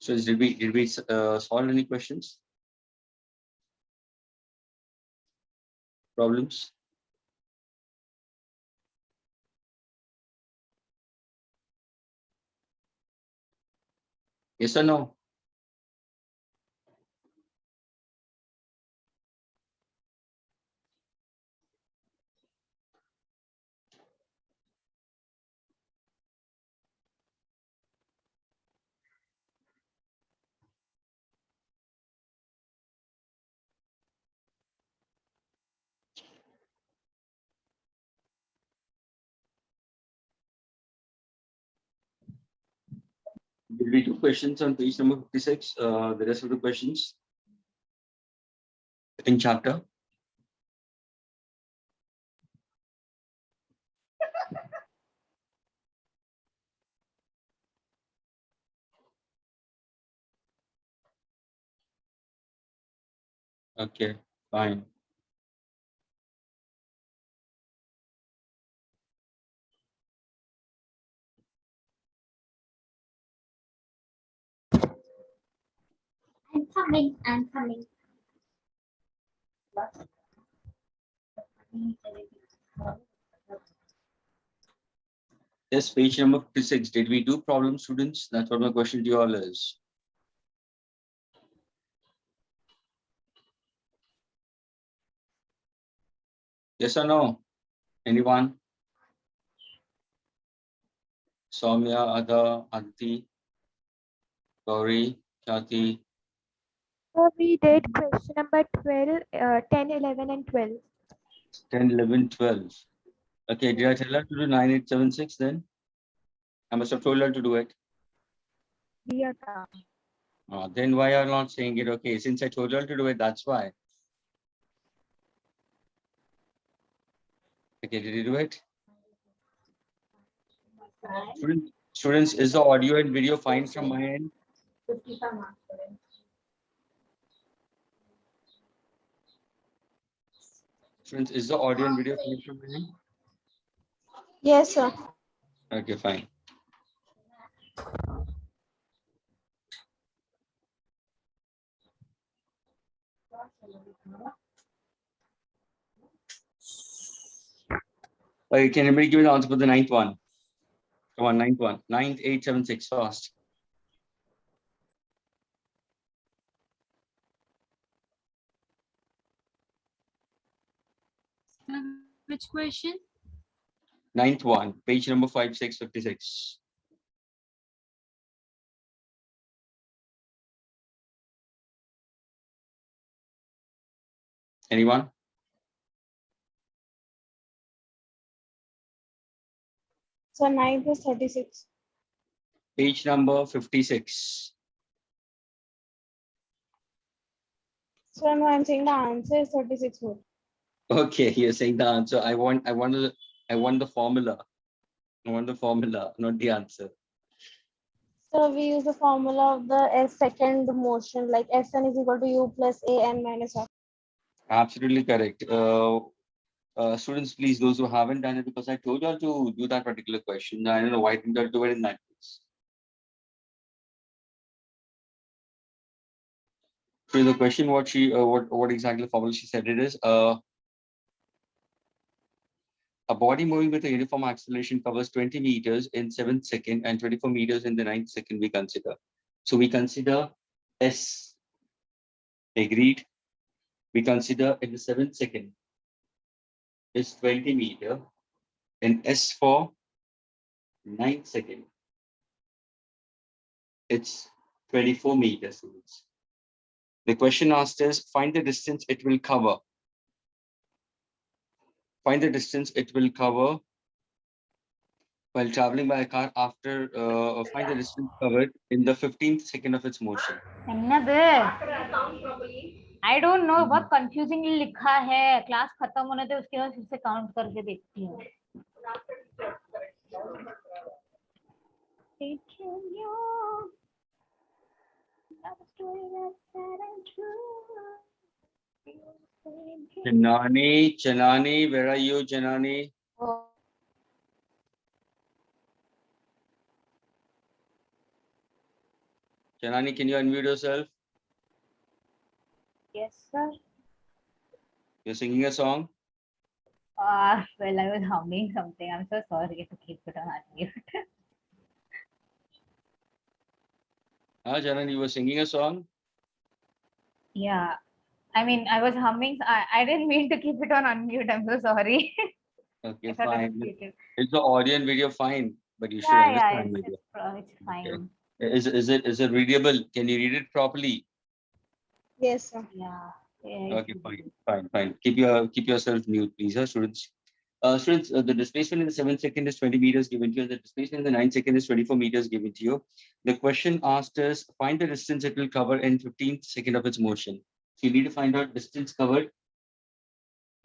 So did we solve any questions? Problems? Yes or no? Did we do questions on page number 56? The rest of the questions in chapter? Okay, fine. I'm coming. Yes, page number 56. Did we do problem, students? That's what my question to you all is. Yes or no? Anyone? Soumya, Ada, Aditi, Gauri, Khyati. So we did question number 12, 10, 11, and 12. 10, 11, 12. Okay, did I tell her to do 9876 then? I must have told her to do it. Yeah. Then why are you not saying it? Okay, since I told her to do it, that's why. Okay, did you do it? Students, is the audio and video fine from my end? Students, is the audio and video fine from my end? Yes, sir. Okay, fine. Okay, can anybody give me the answer for the ninth one? Come on, ninth one. 9876 fast. Which question? Ninth one, page number 5656. Anyone? So 9 is 36. Page number 56. So no, I'm saying the answer is 36 more. Okay, you're saying the answer. I want the formula. I want the formula, not the answer. So we use the formula of the S second motion, like Fn is equal to U plus An minus R. Absolutely correct. Students, please, those who haven't done it, because I told you all to do that particular question. I don't know why didn't you do it in that case. So the question, what exactly the formula she said it is, a body moving with a uniform acceleration covers 20 meters in 7th second and 24 meters in the 9th second we consider. So we consider S. Agreed. We consider in the 7th second is 20 meter and S for 9th second. It's 24 meters. The question asked is find the distance it will cover. Find the distance it will cover while traveling by a car after find the distance covered in the 15th second of its motion. I don't know, बहुत confusingly लिखा है. Class खत्म होने दे, उसके बाद फिर से count करके देखती हूँ. Janani, where are you, Janani? Janani, can you unmute yourself? Yes, sir. You're singing a song. Well, I was humming something. I'm so sorry to keep it on unmute. Janani, you were singing a song. Yeah. I mean, I was humming. I didn't mean to keep it on unmute. I'm so sorry. Okay, I thought I was fine. muted. It's the audio and video fine, but you should Yeah, understand it's, media. it's fine. Is it readable? Can you read it properly? Yes, sir. Yeah. Yeah, Okay, it's fine, good. fine, fine. Keep yourself mute, please, students. Students, the displacement in the 7 second is 20 meters given to you, and the displacement in the 9 second is 24 meters given to you. The question asked is find the distance it will cover in 15th second of its motion. So you need to find out distance covered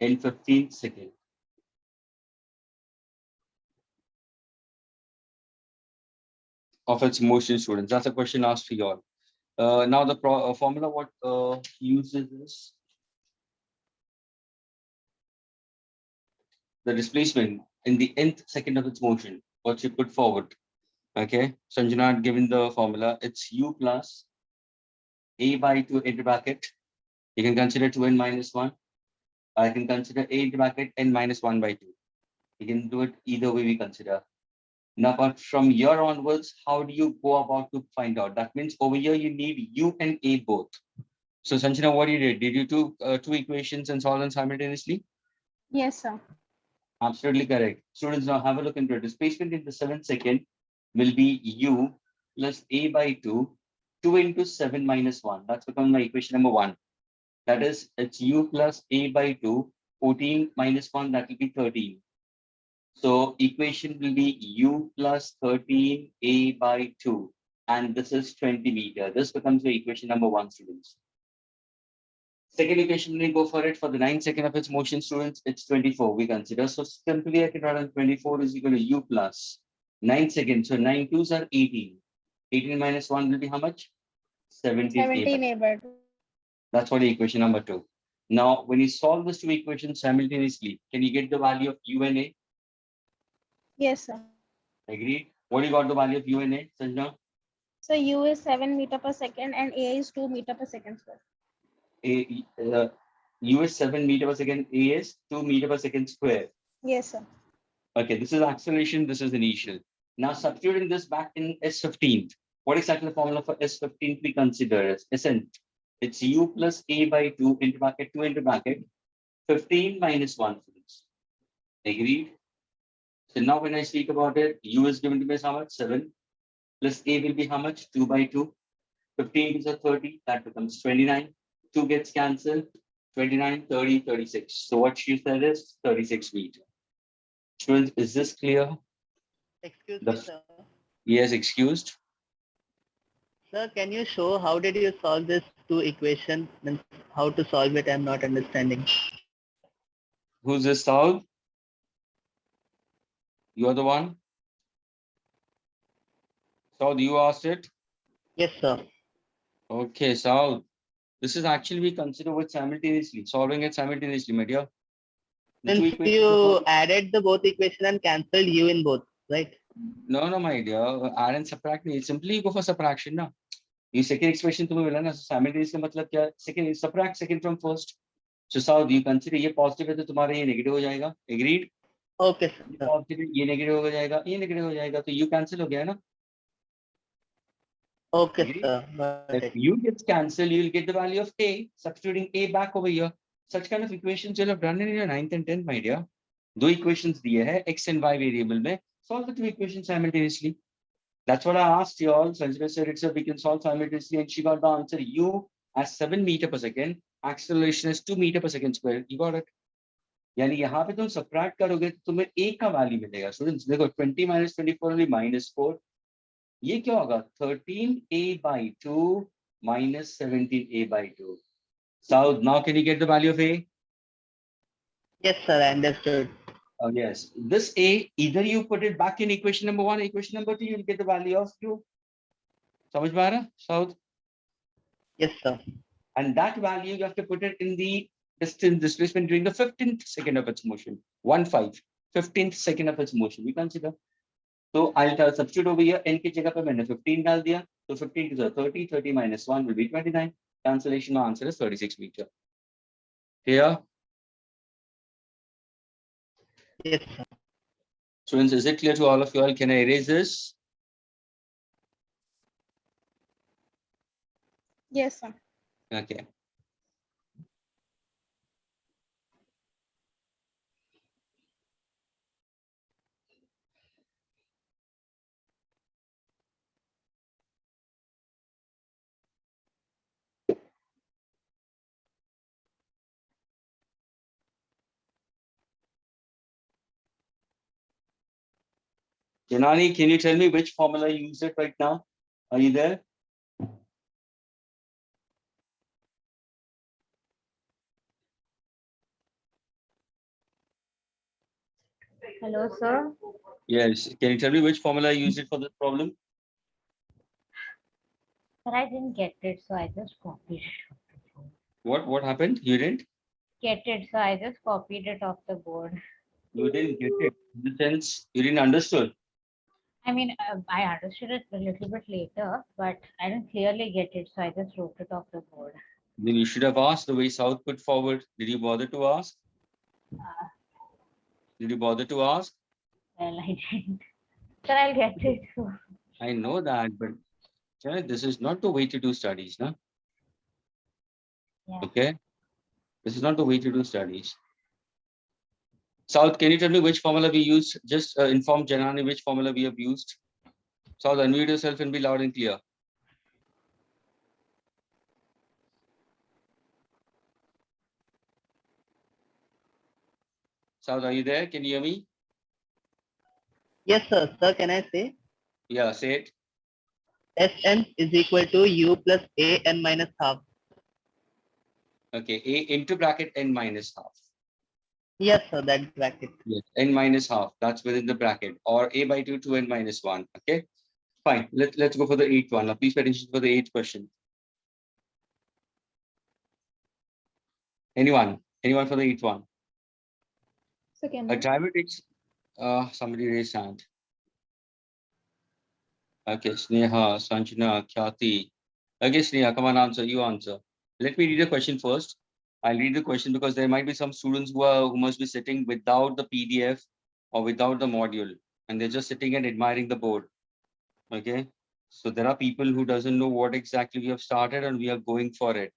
in 15th second of its motion, students. That's a question asked for you all. Now the formula what uses is the displacement in the nth second of its motion. What you put forward. Okay, Sanjana had given the formula. It's u plus a by 2 into bracket. You can consider 2n minus 1. I can consider a into bracket n minus 1 by 2. You can do it either way we consider. Now, but from here onwards, how do you go about to find out? That means over here you need u and a both. So Sanjana, what you did you do two equations and solve them simultaneously? Yes, sir. Absolutely correct. Students, now have a look into it. Displacement in the 7 second will be u plus a by 2, 2 into 7 minus 1. That's become my equation number 1. That is, it's u plus a by 2, 14 minus 1, that will be 13. So equation will be u plus 13 a by 2. And this is 20 meter. This becomes the equation number 1, students. Second equation, we go for it for the 9 second of its motion, students, it's 24 we consider. So simply I can write on 24 is equal to u plus 9 seconds. So 9 twos are 18. 18 minus 1 will be how much? 17 a by 17 A by 2. That's for the equation number 2. Now, when you solve these two equations simultaneously, can you get the value of u and a? Yes, sir. Agreed. What do you got the value of u and a, Sanjana? So U is 7 meter per second and A is 2 meter per second square. U is 7 meter per second, a is 2 meter per second square. Yes, sir. Okay, this is acceleration, this is initial. Now substituting this back in S15. What exactly the formula for S15 we consider as Sn? It's u plus a by 2 into bracket 2 into bracket 15 minus 1. Agreed? So now when I speak about it, u is given to me as how much? 7 plus a will be how much? 2 by 2. 15 is a 30, that becomes 29. 2 gets cancelled. 29, 30, 36. So what she said is 36 meters. Students, is this clear? Excuse The- me, sir. Yes, excused. Sir, can you show how did you solve this two equation? Means how to solve it? I'm not understanding. Who's this, Saul? You are the one? Saul, you asked it? Yes, sir. Okay, Saul. This is actually we consider it simultaneously, solving it simultaneously, my dear. The two Means equations you are- added the both equation and cancelled u in both, right? No, my dear. Add and subtract. Simply you go for subtraction now. You second expression तुम्हें मिला ना simultaneously मतलब क्या? Second subtract second from first. So Saul, you consider ये positive है तो तुम्हारा ये negative हो जाएगा. Agreed? Okay, ये sir. positive ये negative हो जाएगा. ये negative हो जाएगा. तो you cancel हो गया ना? Okay, Agreed? sir. Got If it. u gets cancelled, you will get the value of a, substituting a back over here. Such kind of equations you'll have done in your 9th and 10th, my dear. दो equations दिए हैं x and y variable में. Solve the two equations simultaneously. That's what I asked you all. Sanjana said it's a we can solve simultaneously, and she got the answer. U as 7 meter per second, acceleration is 2 meter per second square. You got it. यानी यहाँ पे तुम subtract करोगे तो तुम्हें a का value मिलेगा. Students देखो 20 minus 24 will be minus 4. ये क्या होगा? 13a by 2 minus 17a by 2. So now can you get the value of a? Yes, sir. I understood. Oh, yes. This a, either you put it back in equation number 1, equation number 2, you'll get the value of u. समझ में आ रहा? South. Yes, sir. And that value you have to put it in the distance displacement during the 15th second of its motion. 15th second of its motion. We consider. So I'll substitute over here n की जगह पे मैंने 15 डाल दिया. So 15 to the 30, 30 minus 1 will be 29. Cancellation, our answer is 36 meter. Here, Yes, sir. students, is it clear to all of you all? Can I erase this? Yes, sir. Okay. Janani, can you tell me which formula you use it right now? Are you there? Hello, sir. Yes. Can you tell me which formula you used it for this problem? But I didn't get it, so I just copied it. What happened? You didn't? Get it, so I just copied it off the board. You didn't get it. In the sense, you didn't understood. I mean, I understood it a little bit later, but I didn't clearly get it, so I just wrote it off the board. Then you should have asked the way South put forward. Did you bother to ask? Uh, Did you bother to ask? well, I didn't. Sir, I'll get it. I know that, but Janet, this is not the way to do studies, no? Yeah. Okay. This is not the way to do studies. South, can you tell me which formula we used? Just inform Janani which formula we have used. South, unmute yourself and be loud and clear. South, are you there? Can you hear me? Yes, sir. Sir, can I say? Yeah, say it. Sn is equal to u plus a n minus half. Okay, a into bracket n minus half. Yes, sir. That bracket. Yes, n minus half. That's within the bracket. Or a by 2 to n minus 1. Okay, fine. Let's go for the eighth one. Now, please pay attention for the eighth question. Anyone? Anyone for the eighth one? So can A I? driver takes. Somebody raised hand. Okay, Sneha, Sanjana, Khyati. Okay, Sneha, come on, answer. You answer. Let me read the question first. I'll read the question because there might be some students who must be sitting without the PDF or without the module, and they're just sitting and admiring the board. Okay, so there are people who doesn't know what exactly we have started and we are going for it.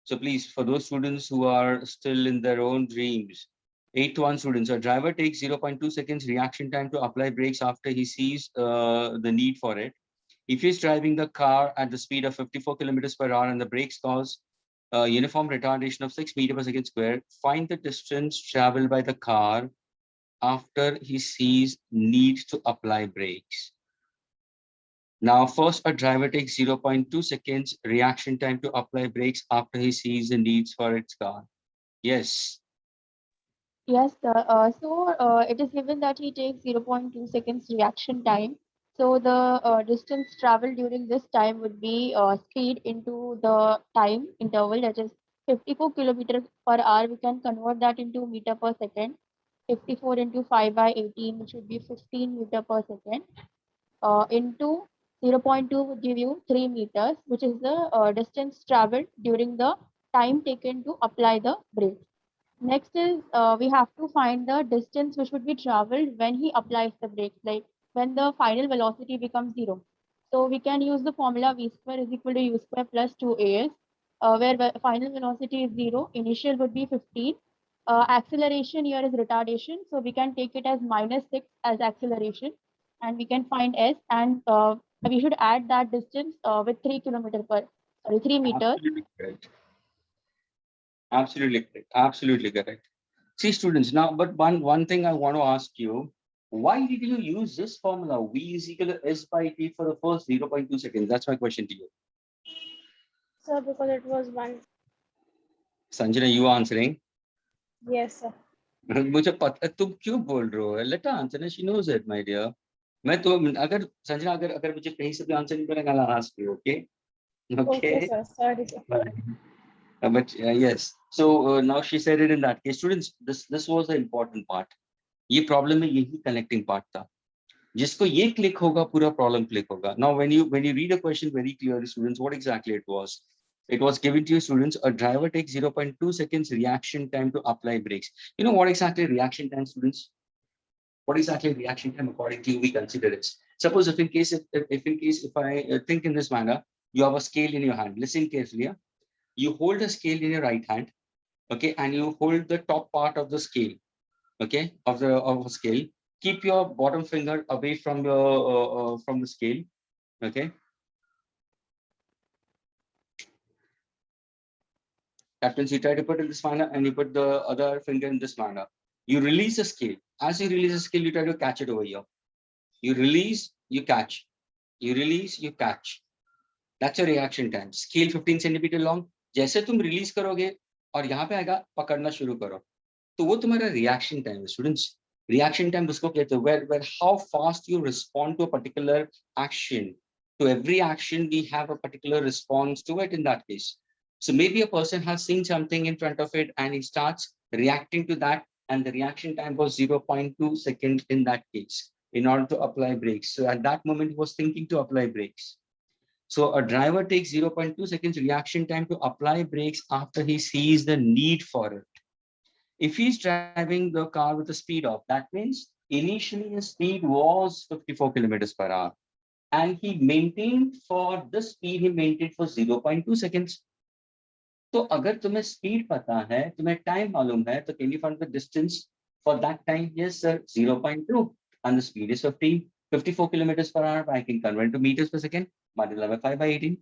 So please, for those students who are still in their own dreams, 8-1 students, a driver takes 0.2 seconds reaction time to apply brakes after he sees the need for it. If he's driving the car at the speed of 54 kilometers per hour and the brakes cause uniform retardation of 6 meters per second square, find the distance traveled by the car after he sees need to apply brakes. Now, first, a driver takes 0.2 seconds reaction time to apply brakes after he sees the needs for its car. Yes. Yes, sir. It is given that he takes 0.2 seconds reaction time. So the distance traveled during this time would be speed into the time interval, that is 54 kilometers per hour. We can convert that into meter per second. 54 into 5 by 18, which would be 15 meter per second. Into 0.2 would give you 3 meters, which is the distance traveled during the time taken to apply the brake. Next is we have to find the distance which would be traveled when he applies the brakes, like when the final velocity becomes 0. So we can use the formula v square is equal to u square plus 2as, where the final velocity is 0, initial would be 15. Acceleration here is retardation, so we can take it as -6 as acceleration, and we can find s, and we should add that distance with 3 meters. Absolutely correct. Absolutely correct. Absolutely correct. See, students, now, but one thing I want to ask you, why did you use this formula? V is equal to S by T for the first 0.2 seconds. That's my question to you. Sir, because it was one. Sanjana, you answering? Yes, sir. मुझे पता तुम क्यों बोल रहे हो? Let her answer. She knows it, my dear. मैं तो अगर संजना अगर मुझे कहीं से भी आंसर नहीं मिलेगा, I'll ask you. Okay. Okay, sir. Sorry, sir. But yes. So now she said it in that case. Students, this was the important part. ये problem में यही connecting part था. जिसको ये क्लिक होगा पूरा प्रॉब्लम क्लिक होगा. Now when you read a question very clearly, students, what exactly it was? It was given to you, students, a driver takes 0.2 seconds reaction time to apply brakes. You know what exactly reaction time, students? What exactly reaction time according to you we consider is? Suppose if in case if I think in this manner, you have a scale in your hand. Listen carefully. Yeah? You hold a scale in your right hand, okay, and you hold the top part of the scale, okay, of a scale. Keep your bottom finger away from the scale, okay. That means you try to put in this manner and you put the other finger in this manner. You release the scale. As you release the scale, you try to catch it over here. You release, you catch. You release, you catch. That's your reaction time. Scale 15 centimeter long. जैसे तुम release करोगे और यहाँ पे आएगा पकड़ना शुरू करो, तो वो तुम्हारा reaction time है, students. Reaction time उसको कहते हैं where how fast you respond to a particular action. To every action we have a particular response to it in that case. So maybe a person has seen something in front of it and he starts reacting to that, and the reaction time was 0.2 seconds in that case in order to apply brakes. So at that moment he was thinking to apply brakes. So a driver takes 0.2 seconds reaction time to apply brakes after he sees the need for it. If he's driving the car with a speed of, that means initially his speed was 54 kilometers per hour. And he maintained for the speed he maintained for 0.2 seconds. तो अगर तुम्हें speed पता है, तुम्हें time मालूम है, तो can you find the distance for that time? Yes, sir, 0.2, and the speed is 54 kilometers per hour. I can convert to meters per second, multiply by 5 by 18.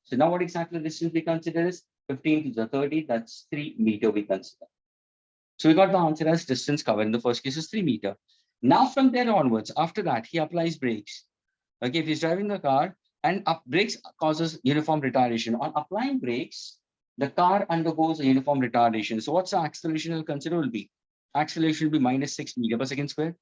So now what exactly the distance we consider is 15 to the 30, that's 3 meter we consider. So we got the answer as distance covered in the first case is 3 meter. Now from there onwards, after that, he applies brakes. Okay, if he's driving the car and brakes causes uniform retardation. On applying brakes, the car undergoes a uniform retardation. So what's the acceleration will consider will be? Acceleration will be minus 6 meter per second square.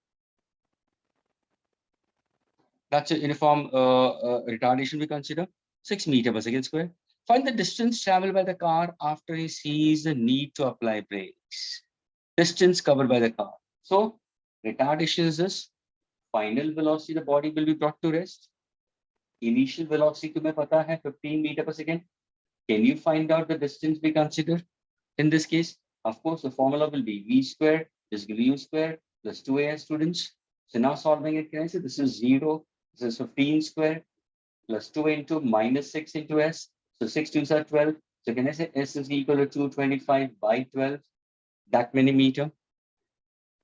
That's a uniform retardation we consider, 6 meter per second square. Find the distance traveled by the car after he sees the need to apply brakes. Distance covered by the car. So retardation is this. Final velocity the body will be brought to rest. Initial velocity तुम्हें पता है 15 meter per second. Can you find out the distance we consider in this case? Of course, the formula will be v squared is u squared plus 2as, students. So now solving it, can I say this is 0, this is 15 squared plus 2 into minus 6 into s. So 6 2s are 12. So can I say s is equal to 225 by 12, that many meter?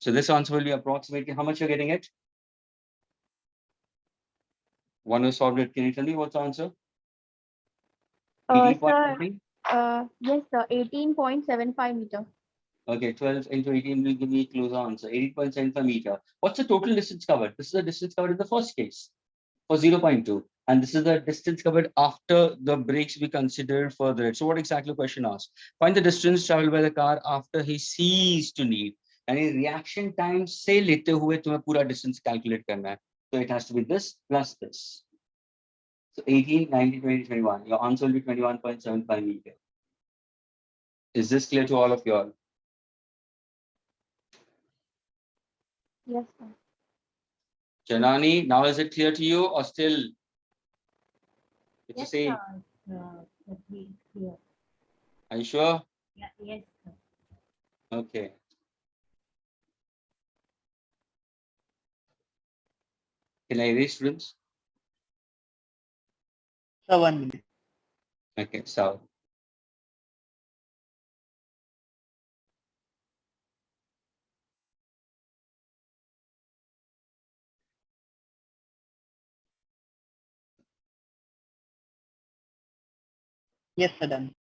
So this answer will be approximately how much you're getting it? One who solved it, can you tell me what's the answer? 18 point Sir, something? yes, sir, 18.75 meter. Okay, 12 into 18 will give me a closer answer, 18.75 meter. What's the total distance covered? This is the distance covered in the first case for 0.2. And this is the distance covered after the brakes we considered further. So what exactly the question asks? Find the distance traveled by the car after he sees to need. And in reaction time से लेते हुए तुम्हें पूरा distance calculate करना है. So it has to be this plus this. So 18, 19, 20, 21. Your answer will be 21.75 meter. Is this clear to all of you all? Yes, sir. Janani, now is it clear to you or still? It's the Yes, same. sir. That be clear. Are you sure? Yeah, yes, sir. Okay. Can I erase, students? So 1 minute. Okay, so Yes, sir, done.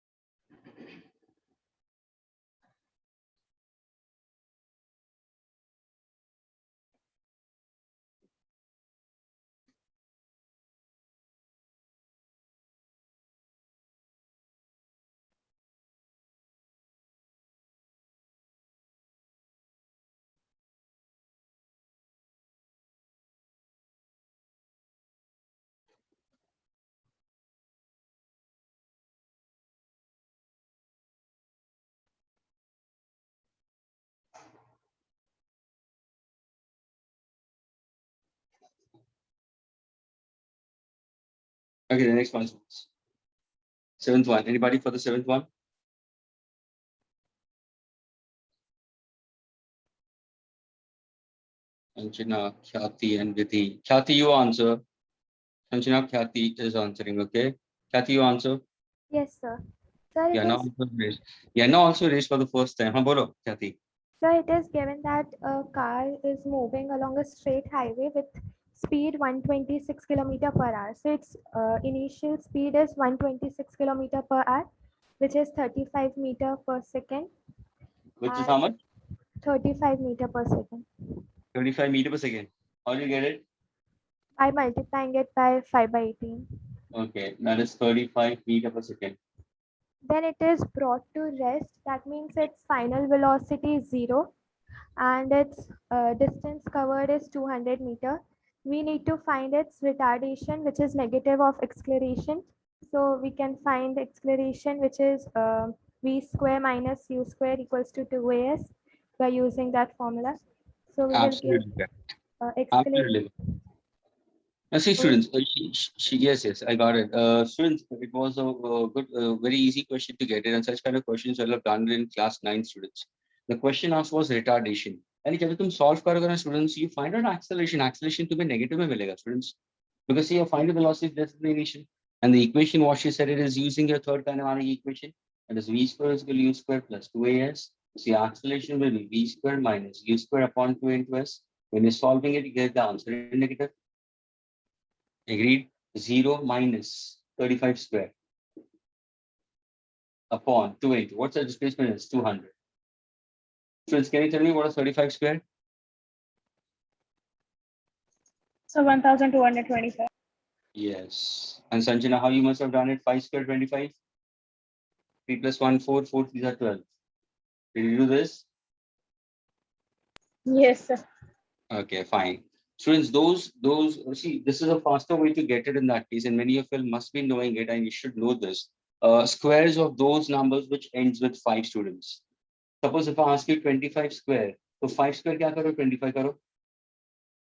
Okay, the next one. Seventh one. Anybody for the seventh one? Sanjana, Khyati, and Vidhi. Khyati, you answer. Sanjana, Khyati is answering. Okay. Khyati, you answer. Yes, sir. Sir, it Yana is, also raised. Yana also raised for the first time. Bolo, Khyati. sir, it is given that a car is moving along a straight highway with speed 126 kilometer per hour. So its initial speed is 126 kilometer per hour, which is 35 meter per second. Which is how much? 35 meter per second. 35 meters per second. How do you get it? By multiplying it by 5 by 18. Okay, that is 35 meters per second. Then it is brought to rest. That means its final velocity is 0 and its distance covered is 200 meter. We need to find its retardation, which is negative of acceleration. So we can find acceleration, which is v square minus u square equals to 2as by using that formula. So we will give Absolutely correct. acceleration. Absolutely. Now, see, students, yes, I got it. Students, it was a good, very easy question to get it, and such kind of questions I have done in class 9 students. The question asked was retardation. And जब तुम solve करोगे ना students, you find out acceleration. Acceleration तुम्हें negative में मिलेगा students, because see, your final velocity is destination, and the equation what she said it is using your third kinematic equation, that is v square is equal to u square plus 2as. See, acceleration will be v square minus u square upon 2 into s. When you're solving it, you get the answer in negative. Agreed. 0 minus 35 square upon 2 into what's the displacement is 200. Friends, can you tell me what is 35 square? So 1225. Yes. And Sanjana, how you must have done it? 5 square 25. 3 plus 1, 4, 4, these are 12. Did you do this? Yes, sir. Okay, fine. Students, those see, this is a faster way to get it in that case, and many of you must be knowing it, and you should know this. Squares of those numbers which ends with 5 students. Suppose if I ask you 25 square, so 5 square kya karo, 25 karo.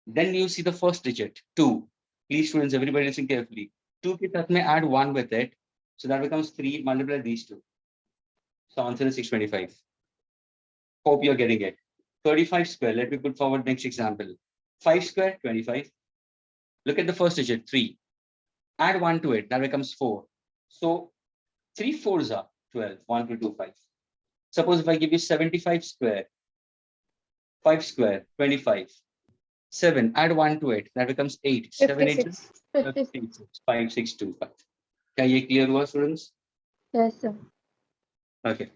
Then you see the first digit, 2. Please, students, everybody listen carefully. 2 ke sath mein add 1 with it. So that becomes 3, multiply these two. So answer is 625. Hope you're getting it. 35 square, let me put forward next example. 5 square, 25. Look at the first digit, 3. Add 1 to it, that becomes 4. So 3 fours are 12, 1, 2, 2, 5. Suppose if I give you 75 square, 5 square, 25. 7, add 1 to it, that becomes 8. 7, 8, 56. 56, 5, 6, 2, 5. Can you clear was, students? Yes, sir. Okay.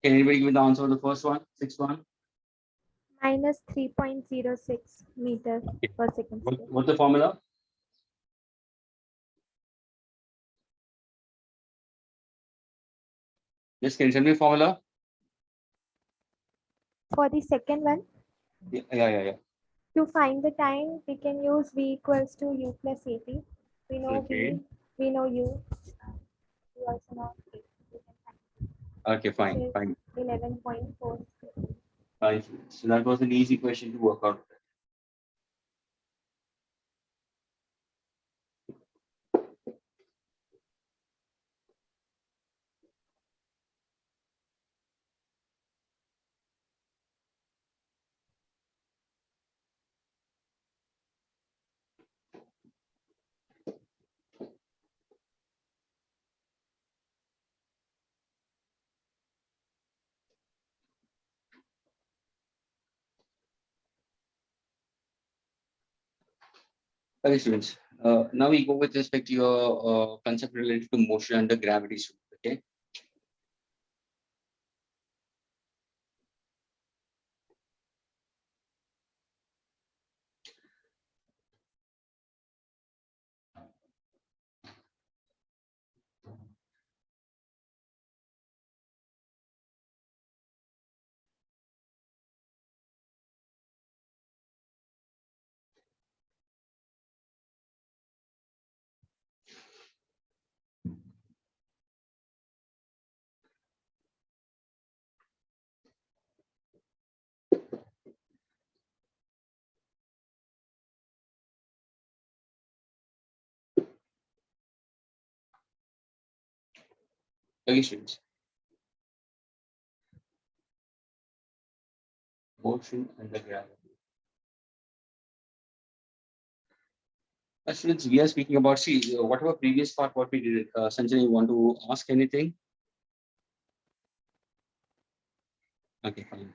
Can anybody give me the answer of the first one? 6 1? Minus 3.06 meters Okay. per second square. What's the formula? Yes, can you tell me the formula? For the second one, Yeah. to find the time, we can use v equals to u plus at. We know Okay. v, we know u. We also know a. We can find Okay, fine, fine. 11.4. Fine. So that was an easy question to work out. Okay, students. Now we go with respect to your concept related to motion under gravity. Okay. Okay, students. Motion under gravity. Students, we are speaking about, see, whatever previous part, what we did, Sanjay, you want to ask anything? Okay, fine.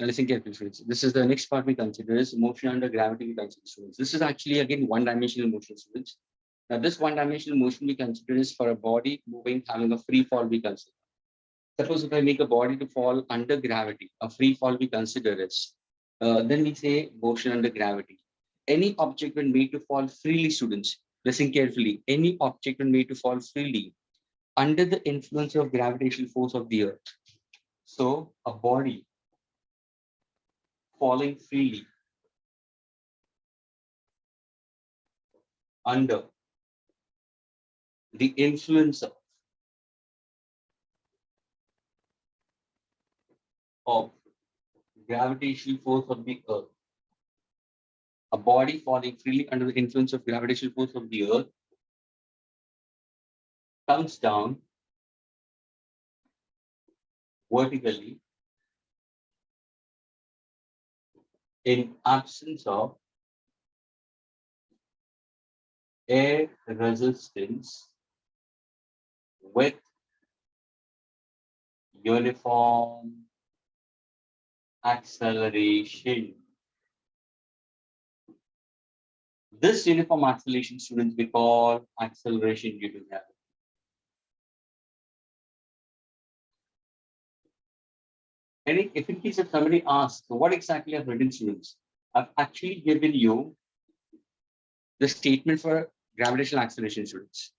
Now listen carefully, students. This is the next part we consider is motion under gravity we consider, students. This is actually, again, one-dimensional motion, students. Now, this one-dimensional motion we consider is for a body moving, having a free fall we consider. Suppose if I make a body to fall under gravity, a free fall we consider is, then we say motion under gravity. Any object when made to fall freely, students, listen carefully, any object when made to fall freely under the influence of gravitational force of the earth. So a body falling freely under the influence of gravitational force of the earth. A body falling freely under the influence of gravitational force of the earth comes down vertically in absence of air resistance with uniform acceleration. This uniform acceleration, students, we call acceleration due to gravity. And if in case if somebody asks, what exactly I've written, students, I've actually given you the statement for gravitational acceleration, students.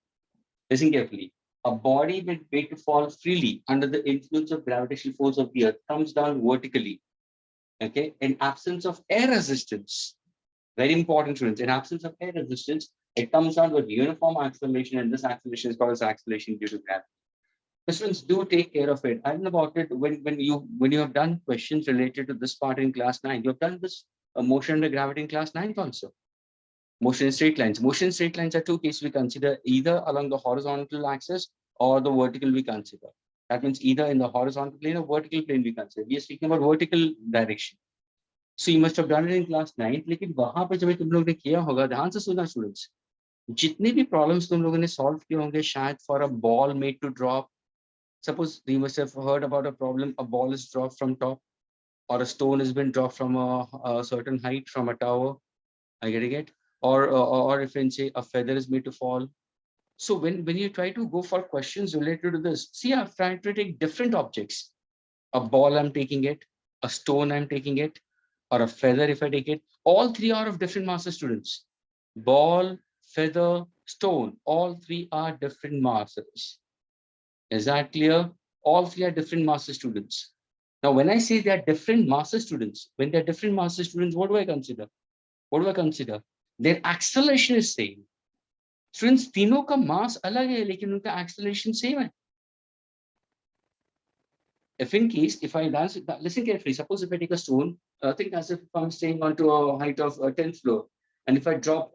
Listen carefully. A body when made to fall freely under the influence of gravitational force of the earth comes down vertically. Okay, in absence of air resistance. Very important, students. In absence of air resistance, it comes down with uniform acceleration, and this acceleration is called as acceleration due to gravity. The students do take care of it. I don't know about it when you have done questions related to this part in class 9. You have done this motion under gravity in class 9 also. Motion in straight lines. Motion in straight lines are two cases we consider, either along the horizontal axis or the vertical we consider. That means either in the horizontal plane or vertical plane we consider. We are speaking about vertical direction. So you must have done it in class 9th. लेकिन वहां पे जब तुम लोग ने किया होगा, ध्यान से सुनना स्टूडेंट्स, जितने भी प्रॉब्लम्स तुम लोगों ने सॉल्व किए होंगे शायद for a ball made to drop. Suppose you must have heard about a problem, a ball is dropped from top, or a stone has been dropped from a certain height from a tower. I get it? Or if in say a feather is made to fall. So when you try to go for questions related to this, see, I've tried to take different objects. A ball, I'm taking it. A stone, I'm taking it. Or a feather, if I take it. All three are of different masses, students. Ball, feather, stone, all three are different masses. Is that clear? All three are different masses, students. Now, when I say they are different masses, students, when they're different masses, students, what do I consider? What do I consider? Their acceleration is same. Students, तीनों का mass अलग है, लेकिन उनका acceleration same है. If in case, if I dance, listen carefully. Suppose if I take a stone, think as if I'm staying onto a height of 10th floor, and if I drop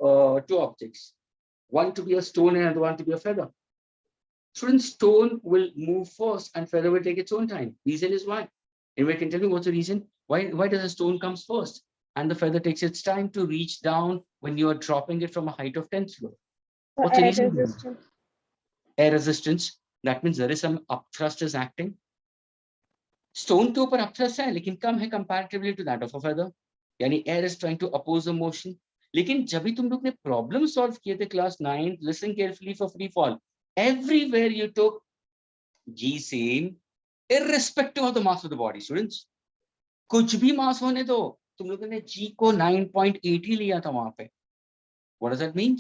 two objects, one to be a stone and one to be a feather. Students, stone will move first and feather will take its own time. Reason is why. Anybody can tell me what's the reason? Why does a stone comes first and the feather takes its time to reach down when you are dropping it from a height of 10th floor? What's the Air reason? resistance. Air resistance. That means there is some upthrust is acting. Stone के ऊपर upthrust है, लेकिन कम है comparatively to that of a feather. यानी air is trying to oppose the motion. लेकिन जब भी तुम लोग ने problem solve किए थे class 9, listen carefully for free fall. Everywhere you took G same, irrespective of the mass of the body, students. कुछ भी mass होने दो, तुम लोगों ने G को 9.8 ही लिया था वहां पे. What does that mean?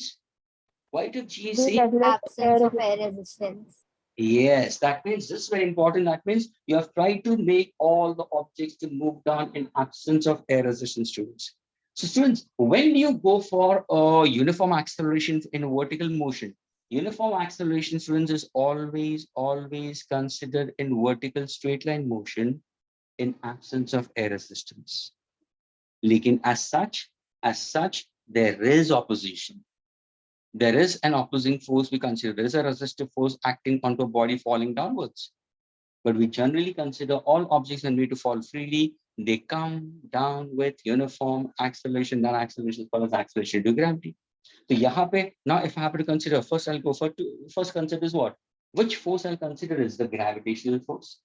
Why did G The say? regular Absence of resistance. air resistance. Yes, that means this is very important. That means you have tried to make all the objects to move down in absence of air resistance, students. So students, when you go for a uniform acceleration in vertical motion, uniform acceleration, students, is always considered in vertical straight line motion in absence of air resistance. Lekin as such, there is opposition. there is an opposing force we consider. There is a resistive force acting onto a body falling downwards. But we generally consider all objects when made to fall freely, they come down with uniform acceleration. That acceleration is called as acceleration due to gravity. So यहाँ पे, now if I have to consider, first I'll go for first concept is what? Which force I'll consider is the gravitational force.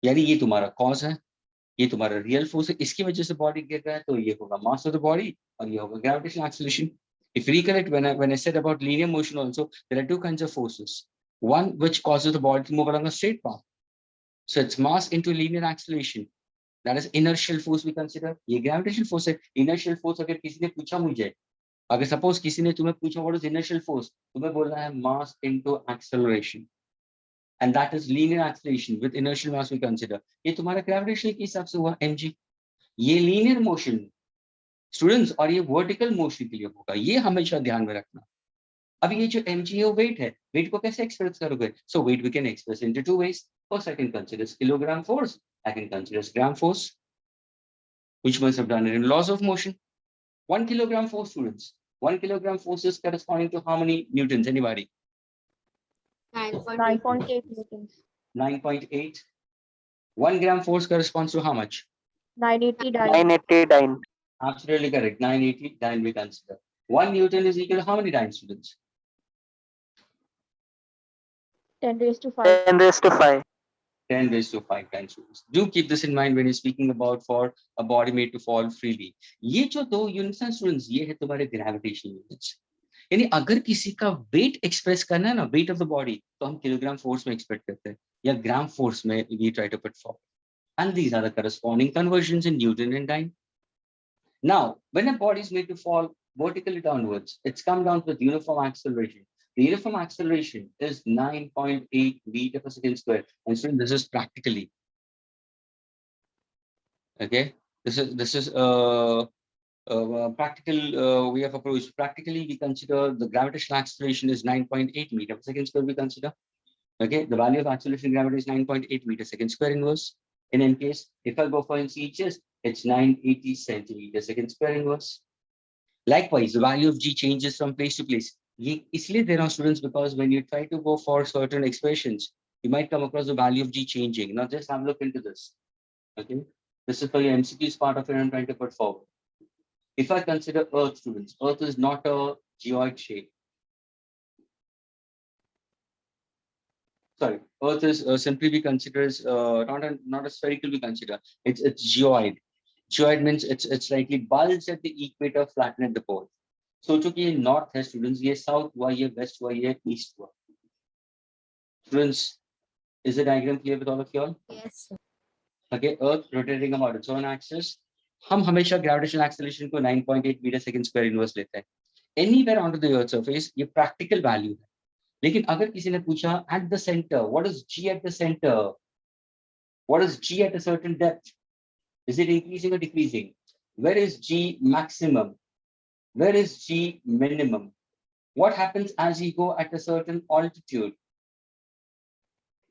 यानी ये तुम्हारा cause है, ये तुम्हारा real force है, इसकी वजह से body गिर रहा है, तो ये होगा mass of the body और ये होगा gravitational acceleration. If you recollect, when I said about linear motion also, there are two kinds of forces. One which causes the body to move along a straight path. So it's mass into linear acceleration. That is inertial force we consider. ये gravitational force है. Inertial force अगर किसी ने पूछा मुझे, अगर suppose किसी ने तुम्हें पूछा what is inertial force, तुम्हें बोलना है mass into acceleration. And that is linear acceleration with inertial mass we consider. ये तुम्हारा gravitational के हिसाब से हुआ mg. ये linear motion students और ये vertical motion के लिए होगा. ये हमेशा ध्यान में रखना. अब ये जो mg है वो weight है. Weight को कैसे express करोगे? So weight we can express into two ways. First I can consider as kilogram force. I can consider as gram force, which must have done it in laws of motion. 1 kilogram force, students. 1 kilogram force is corresponding to how many newtons? Anybody? 9.8 newtons. 9.8. 1 gram force corresponds to how much? 980 dyne. 980 dyne. Absolutely correct. 980 dyne we consider. 1 newton is equal to how many dyne, students? 10 raised to 5. 10 raised to 5. 10 raised to 5 times. Students. Do keep this in mind when you're speaking about for a body made to fall freely. ये जो दो units हैं, students, ये है तुम्हारे gravitational units. यानी अगर किसी का weight express करना है ना, weight of the body, तो हम kilogram force में expect करते हैं, या gram force में we try to put forward. And these are the corresponding conversions in Newton and dyne. Now, when a body is made to fall vertically downwards, it's come down with uniform acceleration. The uniform acceleration is 9.8 meter per second square. And so this is practically. Okay, this is practical way of approach. Practically, we consider the gravitational acceleration is 9.8 meter per second square. We consider. Okay, the value of acceleration gravity is 9.8 meter second square inverse. In any case, if I go for inches, it's 980 centimeter second square inverse. Likewise, the value of g changes from place to place. Isliye there are students, because when you try to go for certain expressions, you might come across the value of g changing. Now just have a look into this. Okay, this is for your MCQ's part of it I'm trying to put forward. If I consider Earth, students, Earth is not a geoid shape. Sorry, Earth is simply we consider as not a spherical we consider. It's geoid. Geoid means it's slightly bulged at the equator, flattened at the pole. So चूंकि ये north है students, ये south हुआ, ये west हुआ, ये east हुआ. Students, is the diagram clear with all of you all? Yes, sir. Okay, Earth rotating about its own axis. हम हमेशा gravitational acceleration को 9.8 meter second square inverse लेते हैं. Anywhere onto the Earth surface, ये practical value है. लेकिन अगर किसी ने पूछा at the center, what is g at the center? What is g at a certain depth? Is it increasing or decreasing? Where is g maximum? Where is g minimum? What happens as you go at a certain altitude?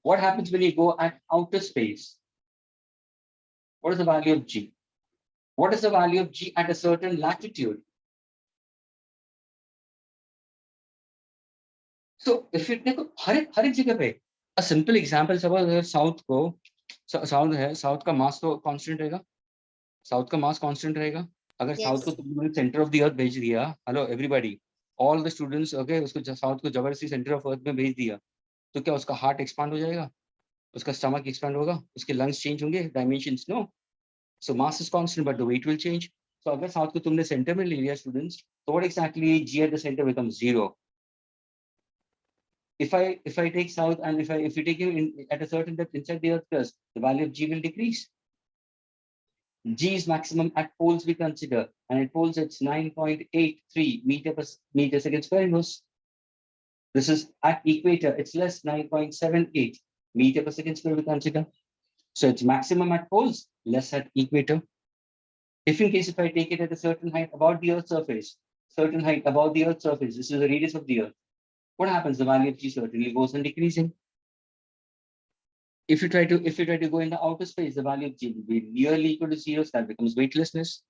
What happens when you go at outer space? What is the value of g? What is the value of g at a certain latitude? So if you take हर एक जगह पे, a simple example, suppose south को south का mass तो constant रहेगा, south का mass constant रहेगा. अगर south को तुमने center of the earth भेज दिया, hello everybody, all the students, okay, उसको south को जबरदस्ती center of earth में भेज दिया, तो क्या उसका heart expand हो जाएगा, उसका stomach expand होगा, उसके lungs change होंगे, dimensions no. So mass is constant but the weight will change. So अगर south को तुमने center में ले लिया students, so what exactly g at the center becomes 0. If I take south and if you take him in at a certain depth inside the earth crust, the value of g will decrease. G is maximum at poles we consider, and at poles it's 9.83 meter second square inverse. This is at equator, it's less 9.78 meter per second square we consider. So it's maximum at poles, less at equator. If in case if I take it at a certain height about the earth's surface, this is the radius of the earth. What happens? The value of g certainly goes on decreasing. If you try to go in the outer space, the value of g will be nearly equal to 0, so that becomes weightlessness.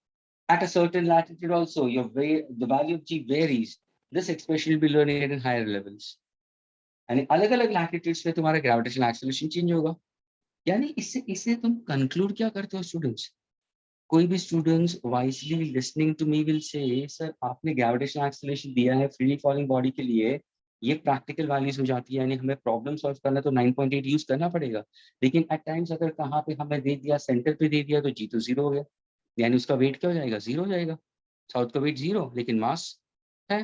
At a certain latitude also, the value of g varies This expression will be learned in higher levels. यानी अलग अलग latitudes पे तुम्हारा gravitational acceleration change होगा. यानी इससे तुम conclude क्या करते हो स्टूडेंट्स? कोई भी students wisely listening to me will say sir आपने ग्रेविटेशनल एक्सेलरेशन दिया है फ्रीली फॉलिंग बॉडी के लिए, ये प्रैक्टिकल वैल्यूज हो जाती है, यानी हमें प्रॉब्लम सॉल्व करना तो 9.8 यूज करना पड़ेगा. लेकिन एट टाइम्स अगर कहाँ पे हमें दे दिया, सेंटर पे दे दिया, तो जी तो जीरो हो गया, यानी उसका वेट क्या हो जाएगा? जीरो हो जाएगा. साउथ का वेट जीरो, लेकिन मास है.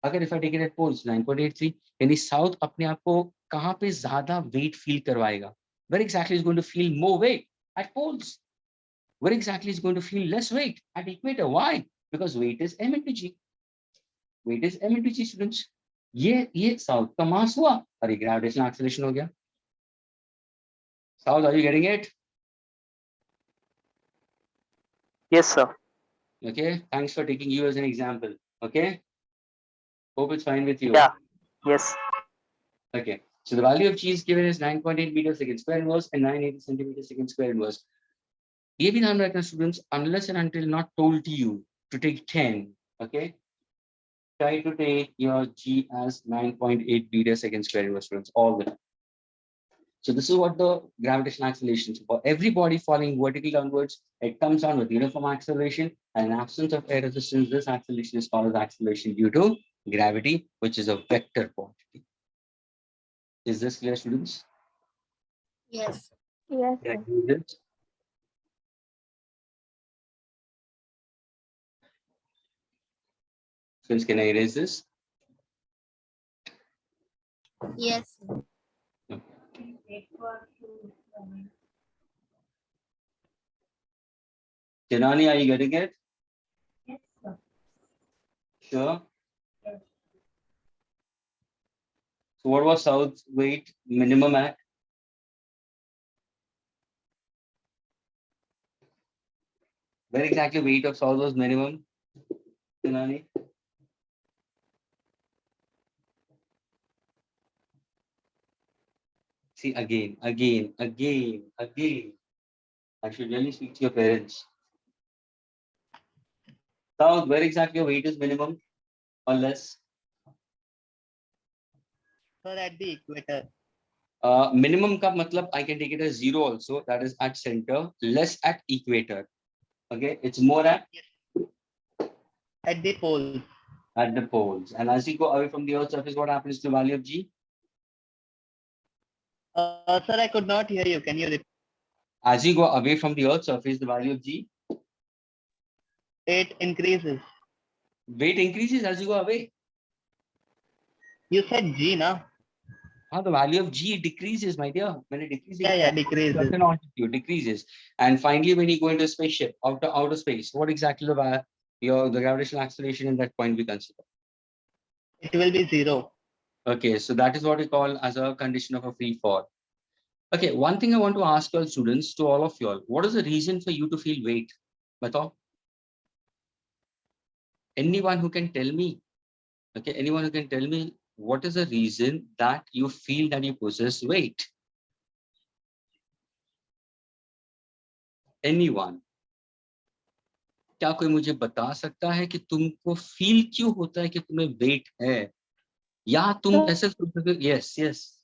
अगर if I take it at poles 9.83, यानी साउथ अपने आप को कहाँ पे ज्यादा वेट फील करवाएगा? Where exactly is going to feel more weight? At poles. Where exactly is going to feel less weight? At equator. Why? Because weight is m into g. Weight is m into g, students. ये साउथ का mass हुआ और ये gravitational acceleration हो गया. साउथ, are you getting it? Yes, sir. Okay, thanks for taking you as an example. Okay, hope it's fine with you. Yeah. Yes. Okay, so the value of g is given as 9.8 meters second square inverse and 980 centimeters second square inverse. ये भी ध्यान रखना students, unless and until not told to you to take 10, okay, try to take your g as 9.8 meters second square inverse, students, all the time. So this is what the gravitational acceleration is. For every body falling vertically downwards, it comes down with uniform acceleration, and in absence of air resistance, this acceleration is called as acceleration due to gravity, which is a vector quantity. Is this clear, students? Yes. Yes, Can I sir. use it? Students, can I erase this? Yes. Janani, are you getting it? Yes, sir. Sure. Yes. So what was South's weight minimum at? Where exactly weight of South was minimum? Janani? See, again. I should really speak to your parents. South, where exactly your weight is minimum or less? Sir, at the equator. Minimum ka matlab, I can take it as zero also, that is at center, less at equator. Okay, it's more at At the poles. at the poles. And as you go away from the Earth's surface, what happens to the value of G? Sir, I could not hear you. Can you repeat? As you go away from the Earth's surface, the value of G? It increases. Weight increases as you go away. You said G, na? The value of G decreases, my dear. When it decreases, Yeah, decreases. certain altitude decreases. And finally, when you go into a spaceship, outer space, what exactly the gravitational acceleration in that point we consider? It will be zero. Okay, so that is what we call as a condition of a free fall. Okay, one thing I want to ask all students, to all of you all, what is the reason for you to feel weight? Batao? Anyone who can tell me? Okay, anyone who can tell me what is the reason that you feel that you possess weight? Anyone? क्या कोई मुझे बता सकता है कि तुमको feel क्यों होता है कि तुम्हें वेट है, या तुम ऐसे सोचते हो? Yes yes,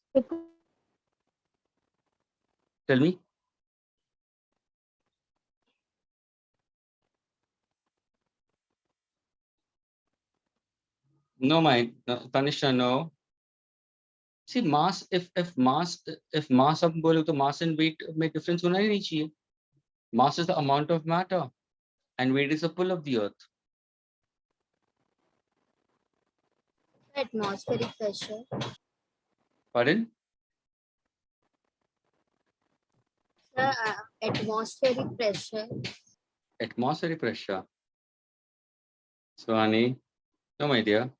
tell me. No, Tanisha, no. See, mass, if mass हम बोले तो mass and weight में difference होना ही नहीं चाहिए. Mass is the amount of matter and weight is the pull of the earth. Atmospheric pressure. Pardon? Sir, atmospheric pressure. Atmospheric pressure. Swani, no, my dear.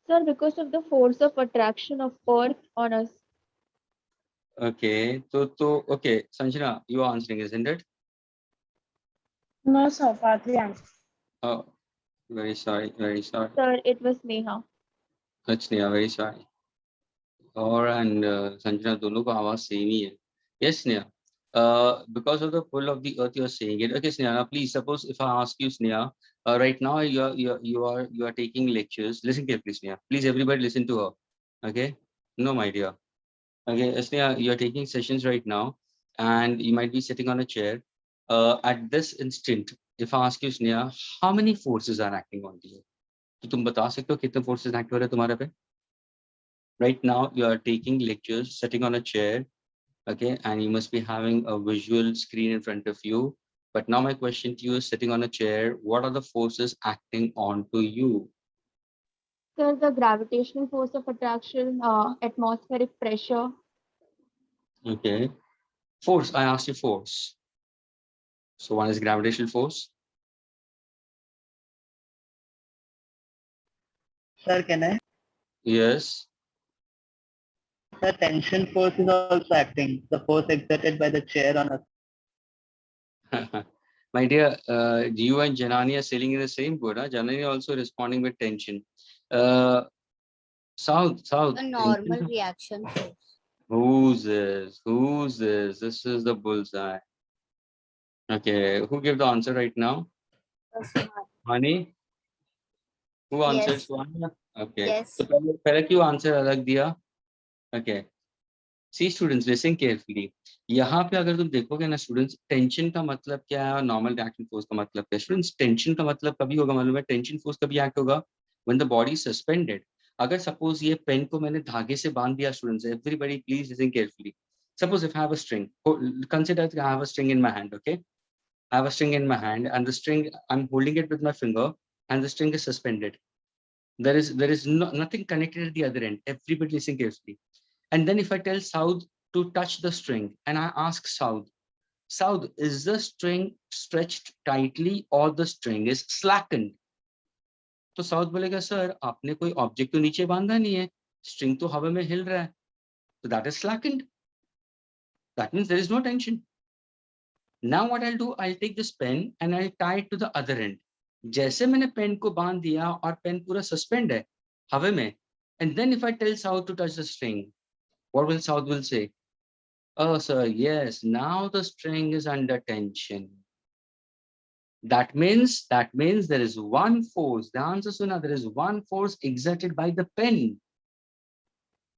Sir, because of the force of attraction of Earth on us. Okay, so okay, Sanjana, you are answering, isn't it? No, sir, partly answer. Oh, very sorry, very sorry. Sir, it was Neha. That's Neha, very sorry. और and Sanjana दोनों का आवाज same ही है. Yes, Neha. because of the pull of the earth, you're saying it. Okay, Sneha, now please suppose if I ask you, Sneha, right now you are taking lectures. Listen carefully, Sneha. Please, everybody, listen to her. Okay, no, my dear. Okay, Sneha, you're taking sessions right now, and you might be sitting on a chair. At this instant, if I ask you, Sneha, how many forces are acting on you? तो तुम बता सकते हो कितने forces act हो रहे हैं तुम्हारे पे? Right now, you are taking lectures, sitting on a chair, okay, and you must be having a visual screen in front of you. But now my question to you is, sitting on a chair, what are the forces acting onto you? So the gravitational force of attraction, atmospheric pressure. Okay, force, I asked you force. So one is gravitational force. Sir, can I? Yes. The tension force is also acting. The force exerted by the chair on us. My dear, you and Janani are sailing in the same boat. Huh? Janani also responding with tension. South. A normal reaction force. Who's this? Who's this? This is the bullseye. Okay, who gave the answer right now? Honey? Who answered Yes. Swana? Okay. Yes. So पहले क्यों answer अलग दिया? Okay. See students, listen carefully. यहाँ पे अगर तुम देखोगे ना students, tension का मतलब क्या है और normal reaction force का मतलब क्या है? Students, tension का मतलब कभी होगा मालूम है? Tension force कभी act होगा? When the body is suspended. अगर suppose ये pen को मैंने धागे से बांध दिया students, everybody please listen carefully. Suppose if I have a string, consider that I have a string in my hand, okay? I have a string in my hand and the string, I'm holding it with my finger and the string is suspended. There is nothing connected at the other end. Everybody listen carefully. And then if I tell South to touch the string and I ask South, is the string stretched tightly or the string is slackened? तो south बोलेगा sir आपने कोई object तो नीचे बांधा नहीं है, string तो हवा में हिल रहा है, तो that is slackened. That means there is no tension. Now what I'll do, I'll take this pen and I'll tie it to the other end. जैसे मैंने पेन को बांध दिया और पेन पूरा सस्पेंड है हवा में, and then if I tell South to touch the string, what will South will say? Oh sir, yes, now the string is under tension. That means there is one force. The answer, Suna, there is one force exerted by the pen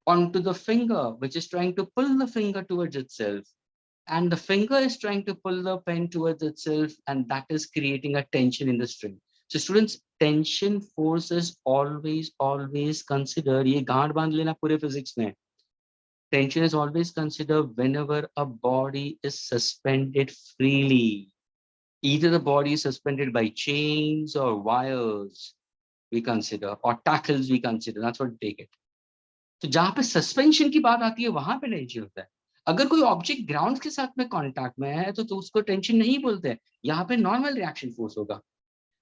onto the finger, which is trying to pull the finger towards itself. And the finger is trying to pull the pen towards itself, and that is creating a tension in the string. So students, tension force is always considered. ये गांठ बांध लेना पूरे physics में. Tension is always considered whenever a body is suspended freely. Either the body is suspended by chains or wires, we consider, or tackles we consider. That's what we take it. तो जहां पे suspension की बात आती है वहां पे tension होता है. अगर कोई ऑब्जेक्ट ग्राउंड के साथ में कांटेक्ट में है तो उसको टेंशन नहीं बोलते. यहाँ पे नॉर्मल रिएक्शन फोर्स होगा.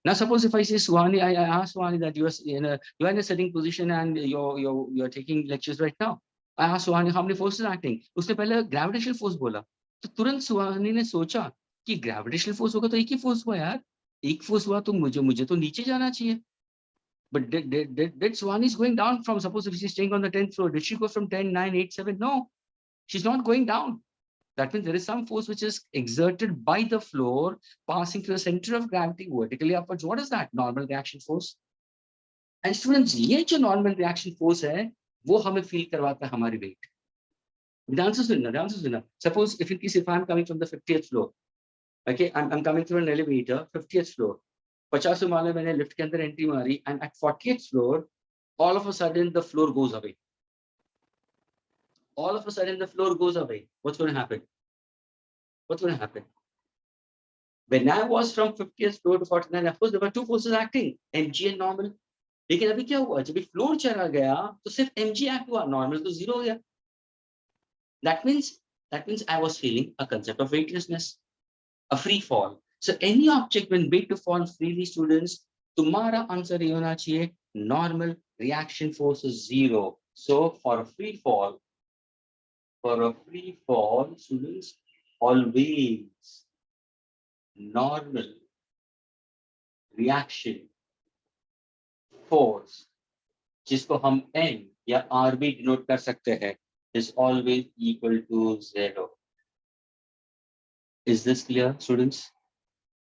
Now suppose if I say Suhani, I ask Suhani that you are in a sitting position and you're taking lectures right now. I ask Suhani how many forces are acting. उसने पहले gravitational force बोला तो तुरंत सुहानी ने सोचा कि gravitational force होगा तो एक ही फोर्स हुआ यार. एक फोर्स हुआ तो मुझे तो नीचे जाना चाहिए. But did Suhani is going down from, suppose if she's staying on the 10th floor, did she go from 10, 9, 8, 7? No, she's not going down. That means there is some force which is exerted by the floor passing through the center of gravity vertically upwards. What is that? Normal reaction force. And students, ये जो normal reaction force है, वो हमें feel करवाता है हमारी weight. ध्यान से सुनना. Suppose if I'm coming from the 50th floor, okay, I'm coming through an elevator, 50th floor. 50 माले मैंने lift के अंदर entry मारी, and at 40th floor, all of a sudden the floor goes away. All of a sudden the floor goes away. What's going to happen? When I was from 50th floor to 49th, of course there were two forces acting, mg and normal. लेकिन अभी क्या हुआ? जब floor चला गया तो सिर्फ mg act हुआ, normal तो zero हो गया. That means I was feeling a concept of weightlessness, a free fall. So any object when made to fall freely, students, तुम्हारा आंसर ये होना चाहिए normal reaction force is zero. So for a free fall, students, always normal reaction force, जिसको हम n या r भी denote कर सकते हैं, is always equal to 0. Is this clear, students?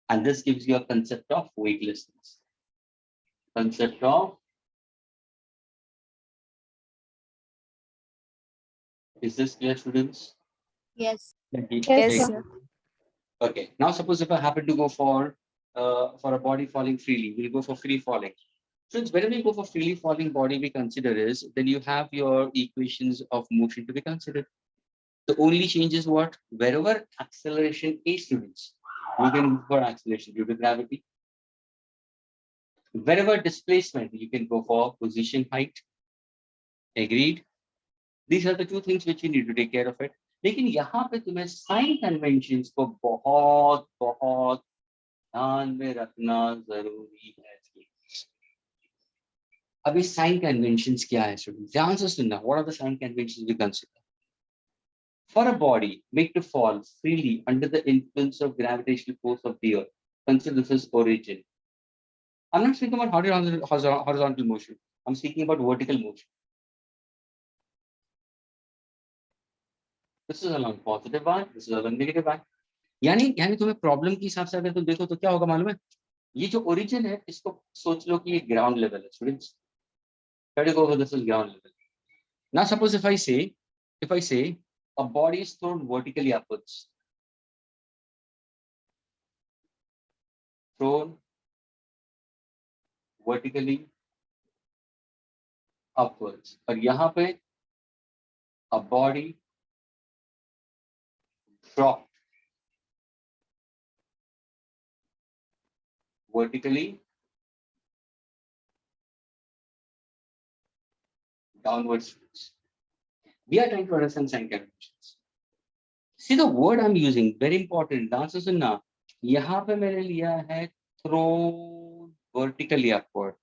And this gives you a concept of weightlessness. Concept of, is this clear, students? Yes. Yes, Okay. sir. Okay. Now suppose if I happen to go for a body falling freely, we'll go for free falling. Since whenever we go for freely falling body, we consider is then you have your equations of motion to be considered. The only change is what? Wherever acceleration is, students, you can go for acceleration due to gravity. Wherever displacement, you can go for position height. Agreed? These are the two things which you need to take care of it. लेकिन यहाँ पे तुम्हें sign conventions को बहुत बहुत ध्यान में रखना जरूरी है. अभी साइन कन्वेंशंस क्या है स्टूडेंट? ध्यान से सुनना. What are the sign conventions we consider? For a body made to fall freely under the influence of gravitational force of the earth, consider this as origin. I'm not speaking about horizontal motion. I'm speaking about vertical motion. This is along positive y, this is along negative y. यानी तुम्हें problem के हिसाब से अगर तुम देखो तो क्या होगा मालूम है? ये जो ओरिजिन है इसको सोच लो कि ये ग्राउंड लेवल है students. This is ground level. Now suppose if I say a body is thrown vertically upwards. Thrown vertically upwards. और यहाँ पे a body dropped vertically downwards. We are trying to understand sign conventions. See the word I'm using, very important. Answer सुनना. यहाँ पे मैंने लिया है thrown vertically upward.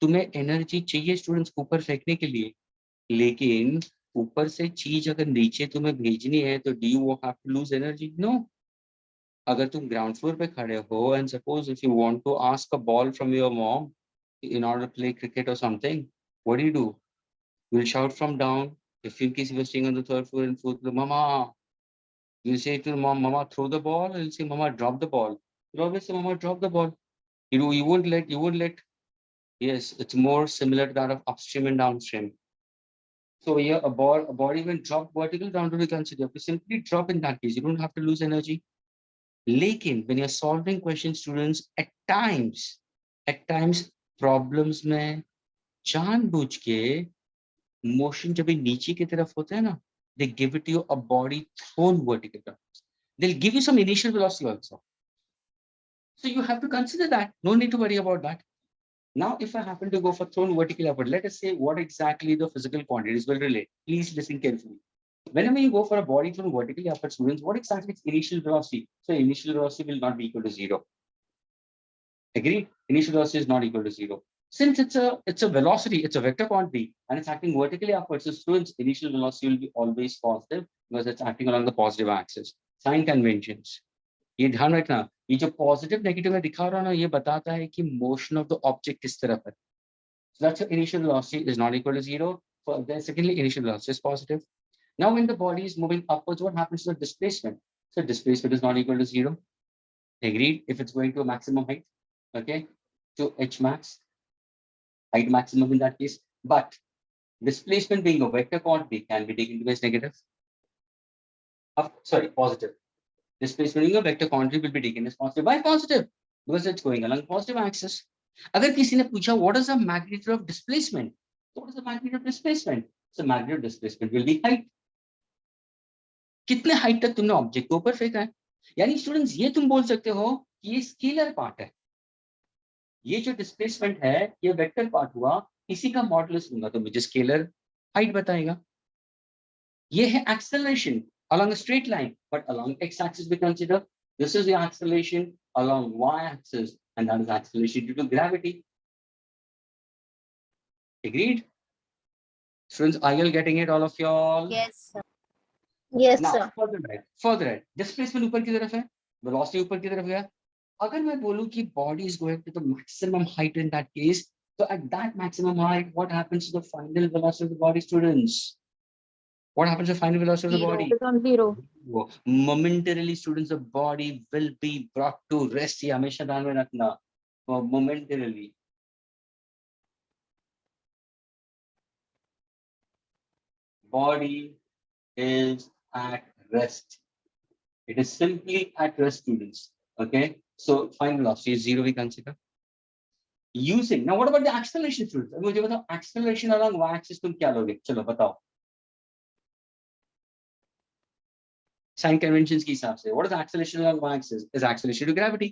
तुम्हें एनर्जी चाहिए स्टूडेंट्स ऊपर फेंकने के लिए, लेकिन ऊपर से चीज अगर नीचे तुम्हें भेजनी है तो do you have to lose energy? No. अगर तुम ग्राउंड फ्लोर पे खड़े हो and suppose if you want to ask a ball from your mom in order to play cricket or something, what do? You'll shout from down. If in case you were staying on the third floor and fourth floor, Mama, you say to mom, Mama, throw the ball. You'll say, Mama, drop the ball. You'll always say, Mama, drop the ball. You won't let. Yes, it's more similar to that of upstream and downstream. So here a body when dropped vertical down to be considered. You simply drop in that case. You don't have to lose energy. Lekin, when you're solving questions, students, at times problems में जानबूझ के motion जब नीचे की तरफ होता है ना, they give it to you a body thrown vertical downwards. They'll give you some initial velocity also. So you have to consider that. No need to worry about that. Now, if I happen to go for thrown vertically upward, let us say what exactly the physical quantities will relate. Please listen carefully. Whenever you go for a body thrown vertically upward, students, what exactly is initial velocity? So initial velocity will not be equal to 0. Agreed? Initial velocity is not equal to 0. Since it's a velocity, it's a vector quantity, and it's acting vertically upwards, so students, initial velocity will be always positive because it's acting along the positive axis. Sign conventions. ये ध्यान रखना, ये जो positive negative में दिखा रहा हूं ना, ये बताता है कि मोशन ऑफ द ऑब्जेक्ट किस तरफ है. So that's your initial velocity is not equal to 0. For then secondly, initial velocity is positive. Now when the body is moving upwards, what happens to the displacement? So displacement is not equal to 0. Agreed? If it's going to a maximum height, okay, to h max, height maximum in that case. But displacement being a vector quantity can be taken to be as negative. Positive. Displacement being a vector quantity will be taken as positive. Why positive? Because it's going along positive axis. अगर किसी ने पूछा what is the magnitude of displacement? So what is the magnitude of displacement? So magnitude of displacement will be height. कितने height तक तुमने object को ऊपर फेंका है? यानी स्टूडेंट्स ये तुम बोल सकते हो कि ये स्केलर पार्ट है. ये जो डिस्प्लेसमेंट है ये वेक्टर पार्ट हुआ, इसी का मॉडुलस लूंगा तो मुझे स्केलर हाइट बताएगा. ये है acceleration along a straight line, but along x-axis we consider this is the acceleration along y-axis, and that is acceleration due to gravity. Agreed? Students, are you getting it, all of y'all? Yes, sir. Yes, Now, sir. further right. Displacement ऊपर की तरफ है, velocity ऊपर की तरफ गया. अगर मैं बोलूं कि body is going to the maximum height in that case, so at that maximum height, what happens to the final velocity of the body, students? What happens to final velocity of the Zero. body? It's on 0. Momentarily, students, the body will be brought to rest. ये हमेशा ध्यान में रखना. Momentarily. Body is at rest. It is simply at rest, students. Okay. So final velocity is 0. We consider. Using now, what about the acceleration, students? अब मुझे बताओ acceleration along y-axis तुम क्या लोगे? चलो बताओ. Sign conventions के हिसाब से. What is acceleration along y-axis? Is acceleration to gravity.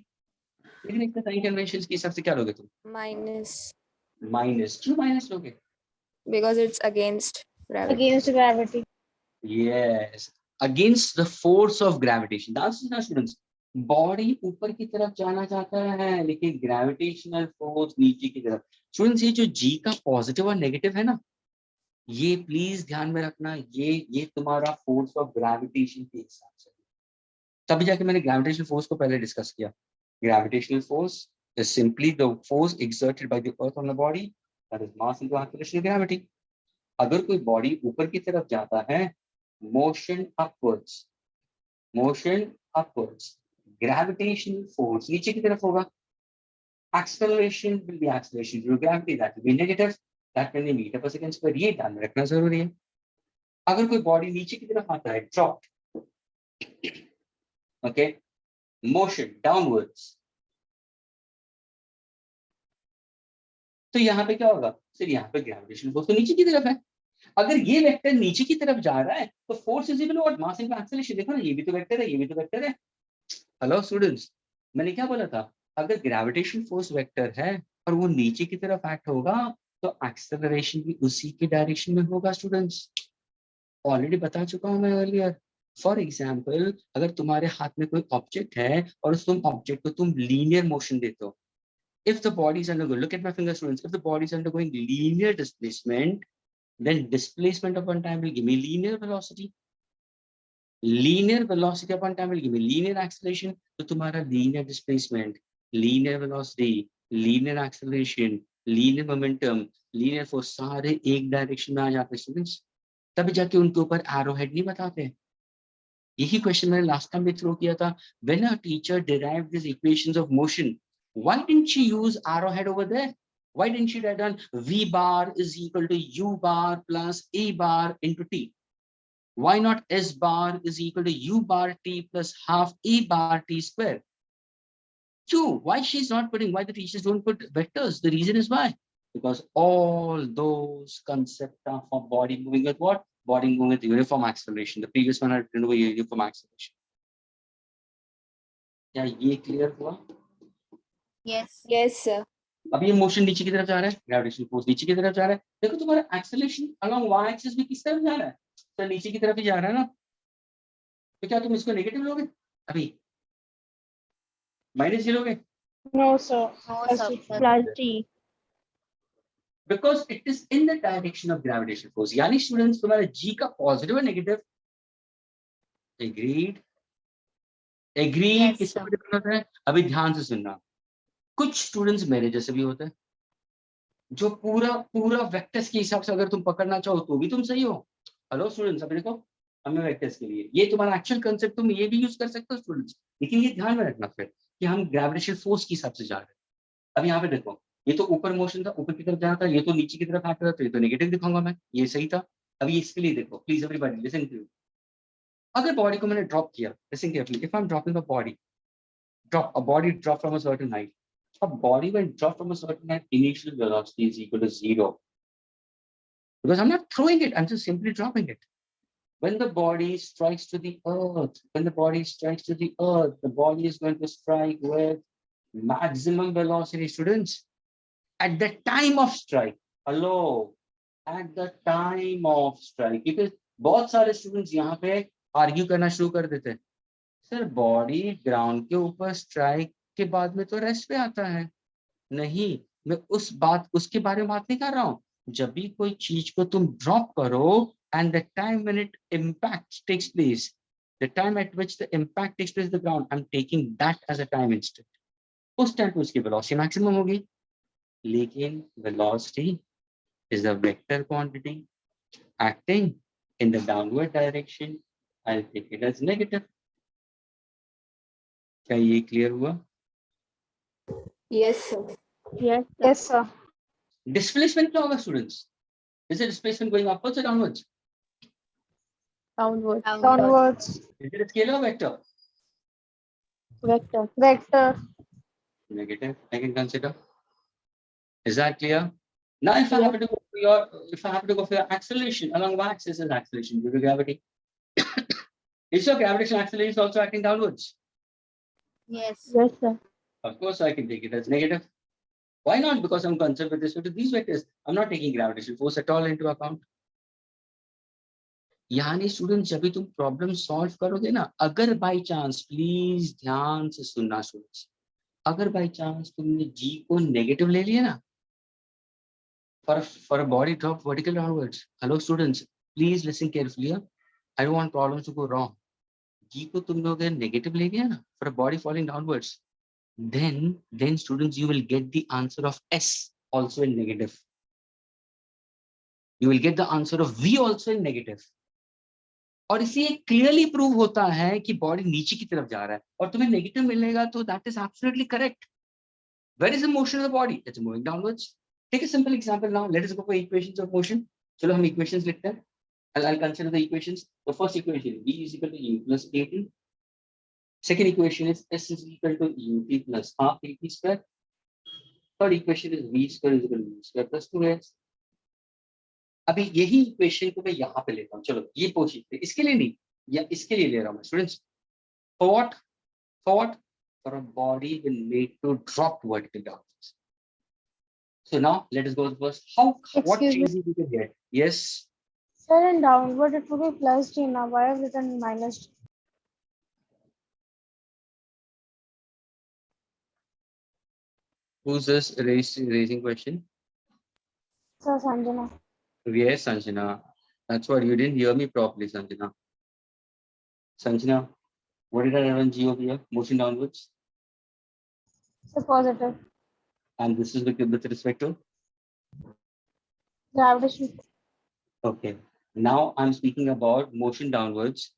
लेकिन एक sign conventions के हिसाब से क्या लोगे तुम? Minus, Minus. क्यों minus लोगे? because it's against gravity. Against gravity. Yes. Against the force of gravitation. That's ना students. Body ऊपर की तरफ जाना चाहता है, लेकिन gravitational force नीचे की तरफ. Students, ये जो G का positive और negative है ना, ये प्लीज ध्यान में रखना, ये तुम्हारा फोर्स ऑफ ग्रेविटेशन के हिसाब से. तभी जाके मैंने ग्रेविटेशनल फोर्स को पहले डिस्कस किया. Gravitational force is simply the force exerted by the earth on the body, that is mass into acceleration gravity. अगर कोई बॉडी ऊपर की तरफ जाता है, मोशन अपवर्ड्स, ग्रेविटेशनल फोर्स नीचे की तरफ होगा. Acceleration will be acceleration due to gravity, that will be negative. That when they meet up again पर ये ध्यान में रखना जरूरी है. अगर कोई बॉडी नीचे की तरफ आता है, ड्रॉप, ओके, मोशन डाउनवर्ड्स, तो यहाँ पे क्या होगा? सिर्फ यहाँ पे ग्रेविटेशनल फोर्स तो नीचे की तरफ है. अगर ये वेक्टर नीचे की तरफ जा रहा है तो force is equal to what? Mass into acceleration. देखो ना, ये भी तो वेक्टर है, ये भी तो वेक्टर है. हेलो स्टूडेंट्स, मैंने क्या बोला था? अगर ग्रेविटेशनल फोर्स वेक्टर है और वो नीचे की तरफ एक्ट होगा तो एक्सेलरेशन भी उसी के डायरेक्शन में होगा. स्टूडेंट्स, ऑलरेडी बता चुका हूं मैं अर्लियर. फॉर एग्जांपल, अगर तुम्हारे हाथ में कोई ऑब्जेक्ट है और उस तुम ऑब्जेक्ट को तुम लीनियर मोशन देते हो, if the body is undergoing, look at my finger, students, if the body is undergoing linear displacement, then displacement upon time will give me linear velocity. Linear velocity upon time will give me linear acceleration. तो तुम्हारा linear displacement, linear velocity, linear acceleration, linear momentum, linear force सारे एक direction में आ जाते हैं students. तभी जाके उनके ऊपर एरो हेड नहीं बताते. यही क्वेश्चन मैंने लास्ट टाइम भी थ्रो किया था. When a teacher derived these equations of motion, why didn't she use arrow head over there? Why didn't she write down V bar is equal to U bar plus A bar into T? Why not S bar is equal to U bar T plus half A bar T square? Two, why she's not putting, why the teachers don't put vectors? The reason is why? Because all those concepts are for body moving with what? Body moving with uniform acceleration. The previous one had written over uniform acceleration. क्या ये clear हुआ? Yes. Yes, sir. अब ये motion नीचे की तरफ जा रहा है, ग्रेविटेशनल फोर्स नीचे की तरफ जा रहा है. देखो तुम्हारा एक्सेलरेशन अलोंग वाई एक्सिस भी किस तरफ जा रहा है? तो नीचे की तरफ ही जा रहा है ना. तो क्या तुम इसको नेगेटिव लोगे? अभी माइनस लोगे? No, sir. No, Plus sir. T. Plus T. Because it is in the direction of gravitational force. यानी स्टूडेंट्स तुम्हारा G का पॉजिटिव और नेगेटिव. एग्रीड? एग्रीड Yes, किससे sir. डिपेंड होता है? अभी ध्यान से सुनना. कुछ स्टूडेंट्स मेरे जैसे भी होते हैं जो पूरा वेक्टर्स के हिसाब से अगर तुम पकड़ना चाहो तो भी तुम सही हो. हेलो स्टूडेंट्स, अब देखो हमें वेक्टर्स के लिए ये तुम्हारा एक्चुअल कंसेप्ट तुम ये भी यूज कर सकते हो स्टूडेंट्स, लेकिन ये ध्यान में रखना फिर कि हम ग्रेविटेशनल फोर्स के हिसाब से जा रहे हैं. अब यहाँ पे देखो, ये तो ऊपर मोशन था, ऊपर की तरफ जाना था, ये तो नीचे की तरफ आ रहा था, ये तो नेगेटिव दिखाऊंगा मैं, ये सही था. अभी इसके लिए देखो, प्लीज एवरीबॉडी लिसन टू. अगर बॉडी को मैंने ड्रॉप किया, listen carefully, if I am dropping a body, drop from a certain height. A body when dropped from a certain height, initial velocity is equal to 0. Because I'm not throwing it, I'm just simply dropping it. When the body strikes to the earth, the body is going to strike with maximum velocity, students. At the time of strike, hello, at the time of strike. Because बहुत सारे students यहाँ पे argue करना शुरू कर देते हैं. Sir, body ground के ऊपर strike के बाद में तो रेस्ट पे आता है. नहीं, मैं उसके बारे में बात नहीं कर रहा हूँ. जब भी कोई चीज को तुम ड्रॉप करो and the time when it impact takes place, the time at which the impact takes place the ground, I am taking that as a time instant. उस टाइम पे उसकी वेलोसिटी मैक्सिमम होगी. लेकिन velocity is a vector quantity acting In the downward direction, I'll take it as negative. क्या ये clear हुआ? Yes, sir. Yes, sir. Yes, sir. Displacement क्या होगा students? Is the displacement going upwards or downwards? Downward. Downwards. Is it a scalar or vector? Vector. Vector. Negative, I can consider. Is that clear? Now, if I Yeah. have to go for your acceleration along y-axis is acceleration due to gravity. Is your gravitational acceleration also acting downwards? Yes. Yes, sir. Of course, I can take it as negative. Why not? Because I'm concerned with respect to these vectors. I'm not taking gravitational force at all into account. यानी students जब भी तुम problem solve करोगे ना, अगर by chance, please ध्यान से सुनना स्टूडेंट्स, अगर बाय चांस तुमने जी को नेगेटिव ले लिया ना, for a body drop vertical downwards. Hello students, please listen carefully. I don't want problems to go wrong. G को तुम लोग negative ले लिया ना, for a body falling downwards, then students you will get the answer of S also in negative. You will get the answer of V also in negative. और इसे clearly prove होता है कि बॉडी नीचे की तरफ जा रहा है और तुम्हें नेगेटिव मिलेगा तो that is absolutely correct. Where is the motion of the body? It's moving downwards. Take a simple example now. Let us go for equations of motion. चलो हम इक्वेशंस लिखते हैं. I'll consider the equations. The first equation, V is equal to U plus AT. Second equation is S is equal to UT plus half AT square. Third equation is V square is equal to U square plus 2S. अभी यही equation को मैं यहाँ पे लेता हूँ. चलो ये पोजीशन पे, इसके लिए नहीं, या इसके लिए ले रहा हूँ मैं students. For what? For a body when made to drop vertically downwards. So now let us go first. What Excuse me. changes we can get? Yes. Sir, in downward it will be plus G now. Why have written minus G? Who's this raising question? Sir, Sanjana. Yes, Sanjana. That's what you didn't hear me properly, Sanjana. Sanjana, what did I have on G over here? Motion downwards. Sir, positive. And this is with respect to? Gravitation. Okay. Now I'm speaking about motion downwards,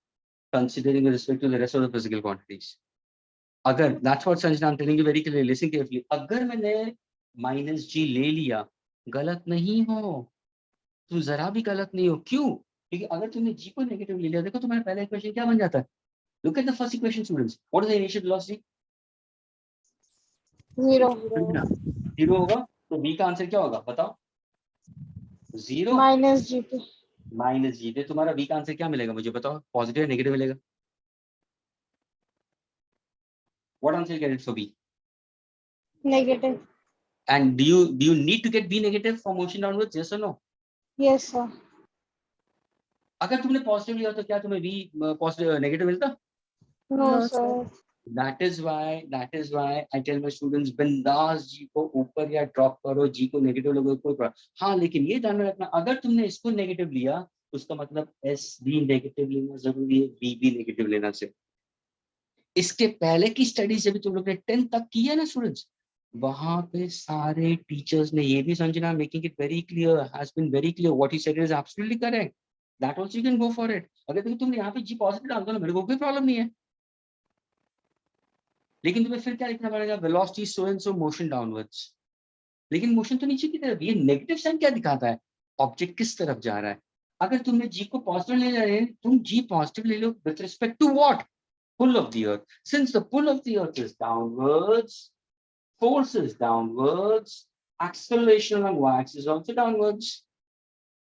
considering with respect to the rest of the physical quantities. अगर, that's what Sanjana, I'm telling you very clearly, listen carefully. अगर मैंने minus G ले लिया, गलत नहीं हो. तू जरा भी गलत नहीं हो. क्यों? क्योंकि अगर तुमने G को नेगेटिव ले लिया, देखो तुम्हारा पहला इक्वेशन क्या बन जाता है. Look at the first equation, students. What is the initial velocity? 0. 0 होगा. तो B का आंसर क्या होगा? बताओ. 0 Minus GT. Minus G. तुम्हारा B का आंसर क्या मिलेगा? मुझे बताओ. पॉजिटिव या नेगेटिव मिलेगा? What answer you get it for B? Negative. And do you need to get B negative for motion downwards? Yes or no? Yes, sir. अगर तुमने पॉजिटिव लिया तो क्या तुम्हें B पॉजिटिव नेगेटिव मिलता? No, No, sir. That is why I tell my students बिंदास G को ऊपर या ड्रॉप करो, G को नेगेटिव लोगों कोई प्रॉब्लम. हाँ, लेकिन ये ध्यान में रखना, अगर तुमने इसको नेगेटिव लिया उसका मतलब S भी नेगेटिव लेना जरूरी है, B भी नेगेटिव लेना से. इसके पहले की स्टडीज जब तुम लोग ने 10 तक की है ना स्टूडेंट्स, वहां पे सारे टीचर्स ने ये भी समझना, making it very clear, has been very clear, what he said is absolutely correct. That also you can go for it. अगर तुमने यहाँ पे G पॉजिटिव डाल दो ना, मेरे को कोई प्रॉब्लम नहीं है, लेकिन तुम्हें फिर क्या लिखना पड़ेगा? Velocity so and so motion downwards. लेकिन मोशन तो नीचे की तरफ. ये नेगेटिव साइन क्या दिखाता है? ऑब्जेक्ट किस तरफ जा रहा है. अगर तुमने G को पॉजिटिव ले रहे हैं, तुम G पॉजिटिव ले लो with respect to what? Pull of the earth. Since the pull of the earth is downwards, force is downwards, acceleration along y-axis is also downwards.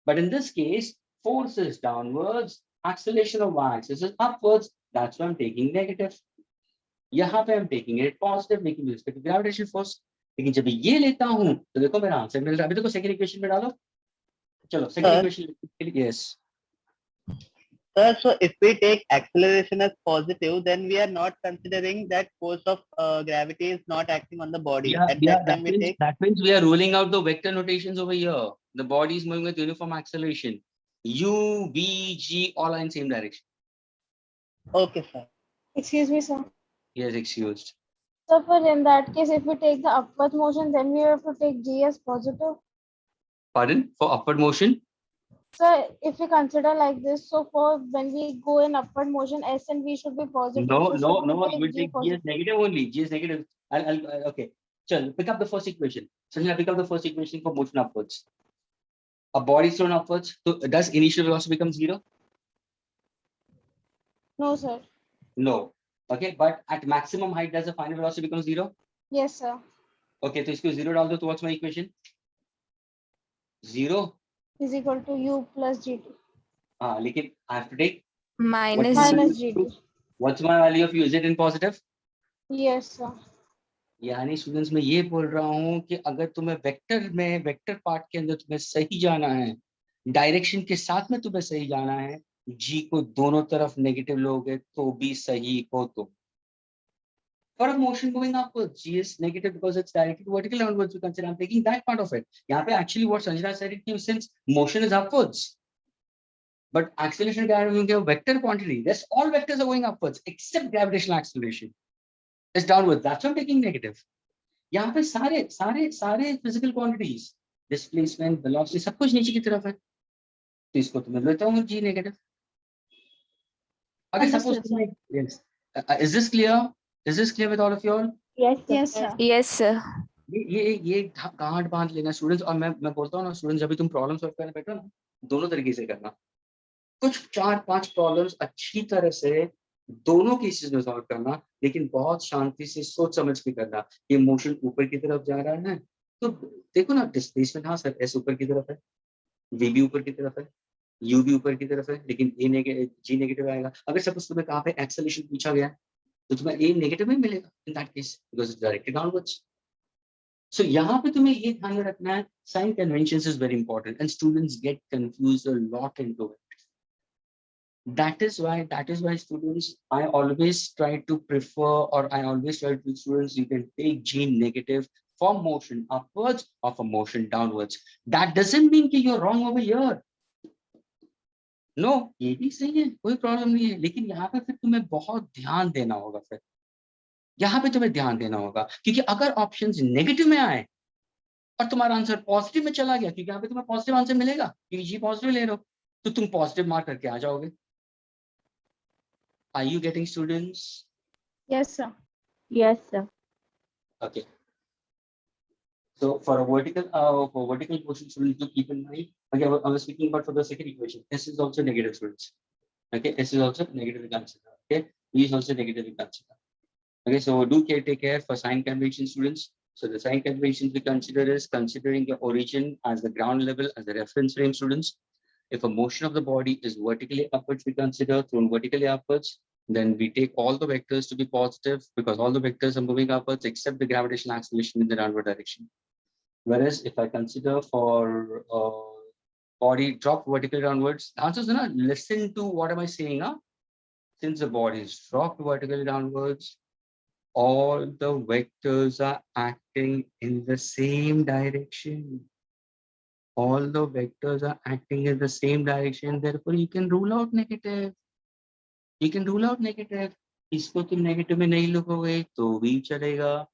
But in this case, force is downwards, acceleration of y-axis is upwards. That's why I'm taking negative. यहाँ पे I'm taking it positive, making with respect to gravitational force. लेकिन जब ये लेता हूँ तो देखो मेरा आंसर मिल रहा है. अभी देखो सेकंड इक्वेशन में डालो. चलो second equation. Yes. Sir, so if we take acceleration as positive, then we are not considering that force of gravity is not acting on the body. At that time, that means we are ruling out the vector notations over here. The body is moving with uniform acceleration. U, V, G, all are in same direction. Okay, sir. Excuse me, sir. Yes, excused. So, for in that case, if we take the upward motion, then we have to take G as positive. Pardon? For upward motion? So if we consider like this, so for when we go in upward motion, S and V should be positive. No, So no, should we no. You take will G take G positive? as negative only. G is negative. Okay. Chal, pick up the first equation. So now pick up the first equation for motion upwards. A body thrown upwards. So does initial velocity become 0? No, sir. No. Okay. But at maximum height, does the final velocity become 0? Yes, sir. Okay. So इसको 0 डाल दो. तो what's my equation? 0. Is equal to U plus G2 लेकिन I have to take Minus minus G. G2. what's my value of U? Is it in positive? Yes, sir. यानी students मैं ये बोल रहा हूँ कि अगर तुम्हें वेक्टर पार्ट के अंदर तुम्हें सही जाना है, डायरेक्शन के साथ में तुम्हें सही जाना है, जी को दोनों तरफ नेगेटिव लोगे तो भी सही हो तुम. For a motion going upwards, G is negative because it's directed vertically downwards. You consider I'm taking that part of it. यहाँ पे actually what Sanjana said it came since motion is upwards, but acceleration is a vector quantity. That's all vectors are going upwards except gravitational acceleration is downwards. That's why I'm taking negative. यहाँ पे सारे physical quantities, displacement, velocity, सब कुछ नीचे की तरफ है. तो इसको तो मैं लेता हूँ G negative. अगर suppose Understood, sir. yes. Is this clear? Is this clear with all of you all? Yes, sir. Yes, sir. Yes, sir. ये गांठ बांध लेना स्टूडेंट्स. और मैं बोलता हूँ ना स्टूडेंट्स, जब भी तुम प्रॉब्लम सॉल्व करने बैठो ना, दोनों तरीके से करना. कुछ 4-5 प्रॉब्लम्स अच्छी तरह से दोनों केसेस में सॉल्व करना, लेकिन बहुत शांति से सोच समझ के करना. ये मोशन ऊपर की तरफ जा रहा है तो देखो ना डिस्प्लेसमेंट. हाँ सर, एस ऊपर की तरफ है, वी भी ऊपर की तरफ है, यू भी ऊपर की तरफ है, लेकिन ए नेगेटिव, जी नेगेटिव आएगा. अगर सपोज तुम्हें कहाँ पे एक्सेलरेशन पूछा गया तो तुम्हें ए नेगेटिव में मिलेगा in that case because it's directed downwards. So यहाँ पे तुम्हें ये ध्यान में रखना है, sign conventions is very important and students get confused a lot into it. That is why students, I always try to prefer, or I always try to students, you can take G negative for motion upwards or for motion downwards. That doesn't mean that you're wrong over here. No, ये भी सही है, कोई problem नहीं है, लेकिन यहाँ पे फिर तुम्हें बहुत ध्यान देना होगा. फिर यहाँ पे तुम्हें ध्यान देना होगा, क्योंकि अगर ऑप्शंस नेगेटिव में आए और तुम्हारा आंसर पॉजिटिव में चला गया, क्योंकि यहाँ पे तुम्हें पॉजिटिव आंसर मिलेगा क्योंकि जी पॉजिटिव ले रहे हो, तो तुम पॉजिटिव मार्क करके आ जाओगे. Are you getting, students? Yes, sir. Yes, sir. Okay. So for vertical motion, students, do keep in mind. Okay, I was speaking about for the second equation. S is also negative, students. Okay, S is also negative in consider. Okay, E is also negative in consider. Okay, so do take care for sign convention, students. So the sign conventions we consider is considering the origin as the ground level as the reference frame, students. If a motion of the body is vertically upwards, we consider thrown vertically upwards, then we take all the vectors to be positive because all the vectors are moving upwards except the gravitational acceleration in the downward direction. Whereas if I consider for body drop vertically downwards, the answer is not. Listen to what am I saying? Since the body is dropped vertically downwards, all the vectors are acting in the same direction. All the vectors are acting in the same direction. Therefore, you can rule out negative. You can rule out negative. इसको तुम negative में नहीं लिखोगे तो भी चलेगा.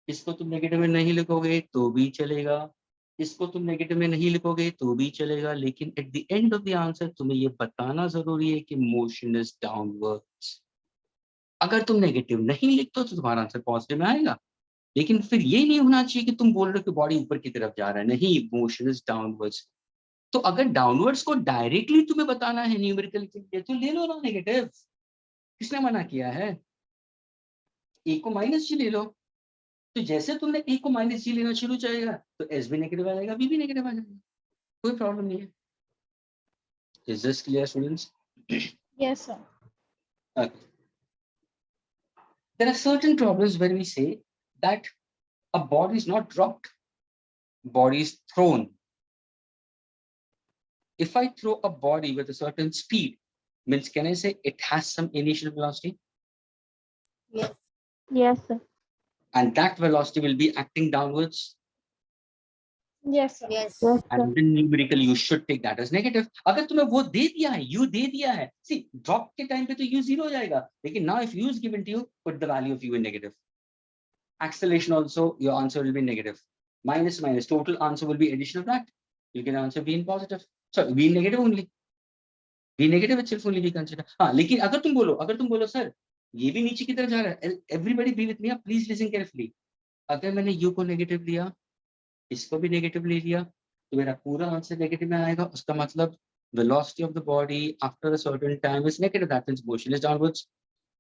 इसको तुम नेगेटिव में नहीं लिखोगे तो भी चलेगा. इसको तुम नेगेटिव में नहीं लिखोगे तो भी चलेगा. लेकिन at the end of the answer तुम्हें ये बताना जरूरी है कि मोशन इज डाउनवर्ड्स. अगर तुम नेगेटिव नहीं लिखते हो तो तुम्हारा आंसर पॉजिटिव में आएगा. लेकिन फिर ये नहीं होना चाहिए कि तुम बोल रहे हो कि बॉडी ऊपर की तरफ जा रहा है. नहीं, मोशन इज डाउनवर्ड्स. तो अगर डाउनवर्ड्स को डायरेक्टली तुम्हें बताना है न्यूमेरिकल के लिए तो ले लो ना नेगेटिव. किसने मना किया है? ए को माइनस जी ले लो. तो जैसे तुमने ए को माइनस जी लेना शुरू जाएगा तो एस भी नेगेटिव आ जाएगा, बी भी नेगेटिव आ जाएगा. कोई प्रॉब्लम नहीं है. Is this clear, students? Yes, sir. Okay. There are certain problems where we say that a body is not dropped, body is thrown. If I throw a body with a certain speed, means can I say it has some initial velocity? Yes. Yes, sir. And that velocity will be acting downwards. Yes, sir. Yes. Yes, sir. And then numerically you should take that as negative. अगर तुम्हें वो दे दिया है, u दे दिया है, see drop के time पे तो u 0 हो जाएगा. लेकिन now if u is given to you, put the value of u in negative. Acceleration also, your answer will be negative. Minus, total answer will be addition of that. You can answer be in positive. sorry, v negative only. V negative itself only we consider. हाँ, लेकिन अगर तुम बोलो sir ये भी नीचे की तरफ जा रहा है, everybody be with me, please listen carefully. अगर मैंने u को नेगेटिव लिया, इसको भी नेगेटिव ले लिया, तो मेरा पूरा आंसर नेगेटिव में आएगा. उसका मतलब velocity of the body after a certain time is negative, that means motion is downwards.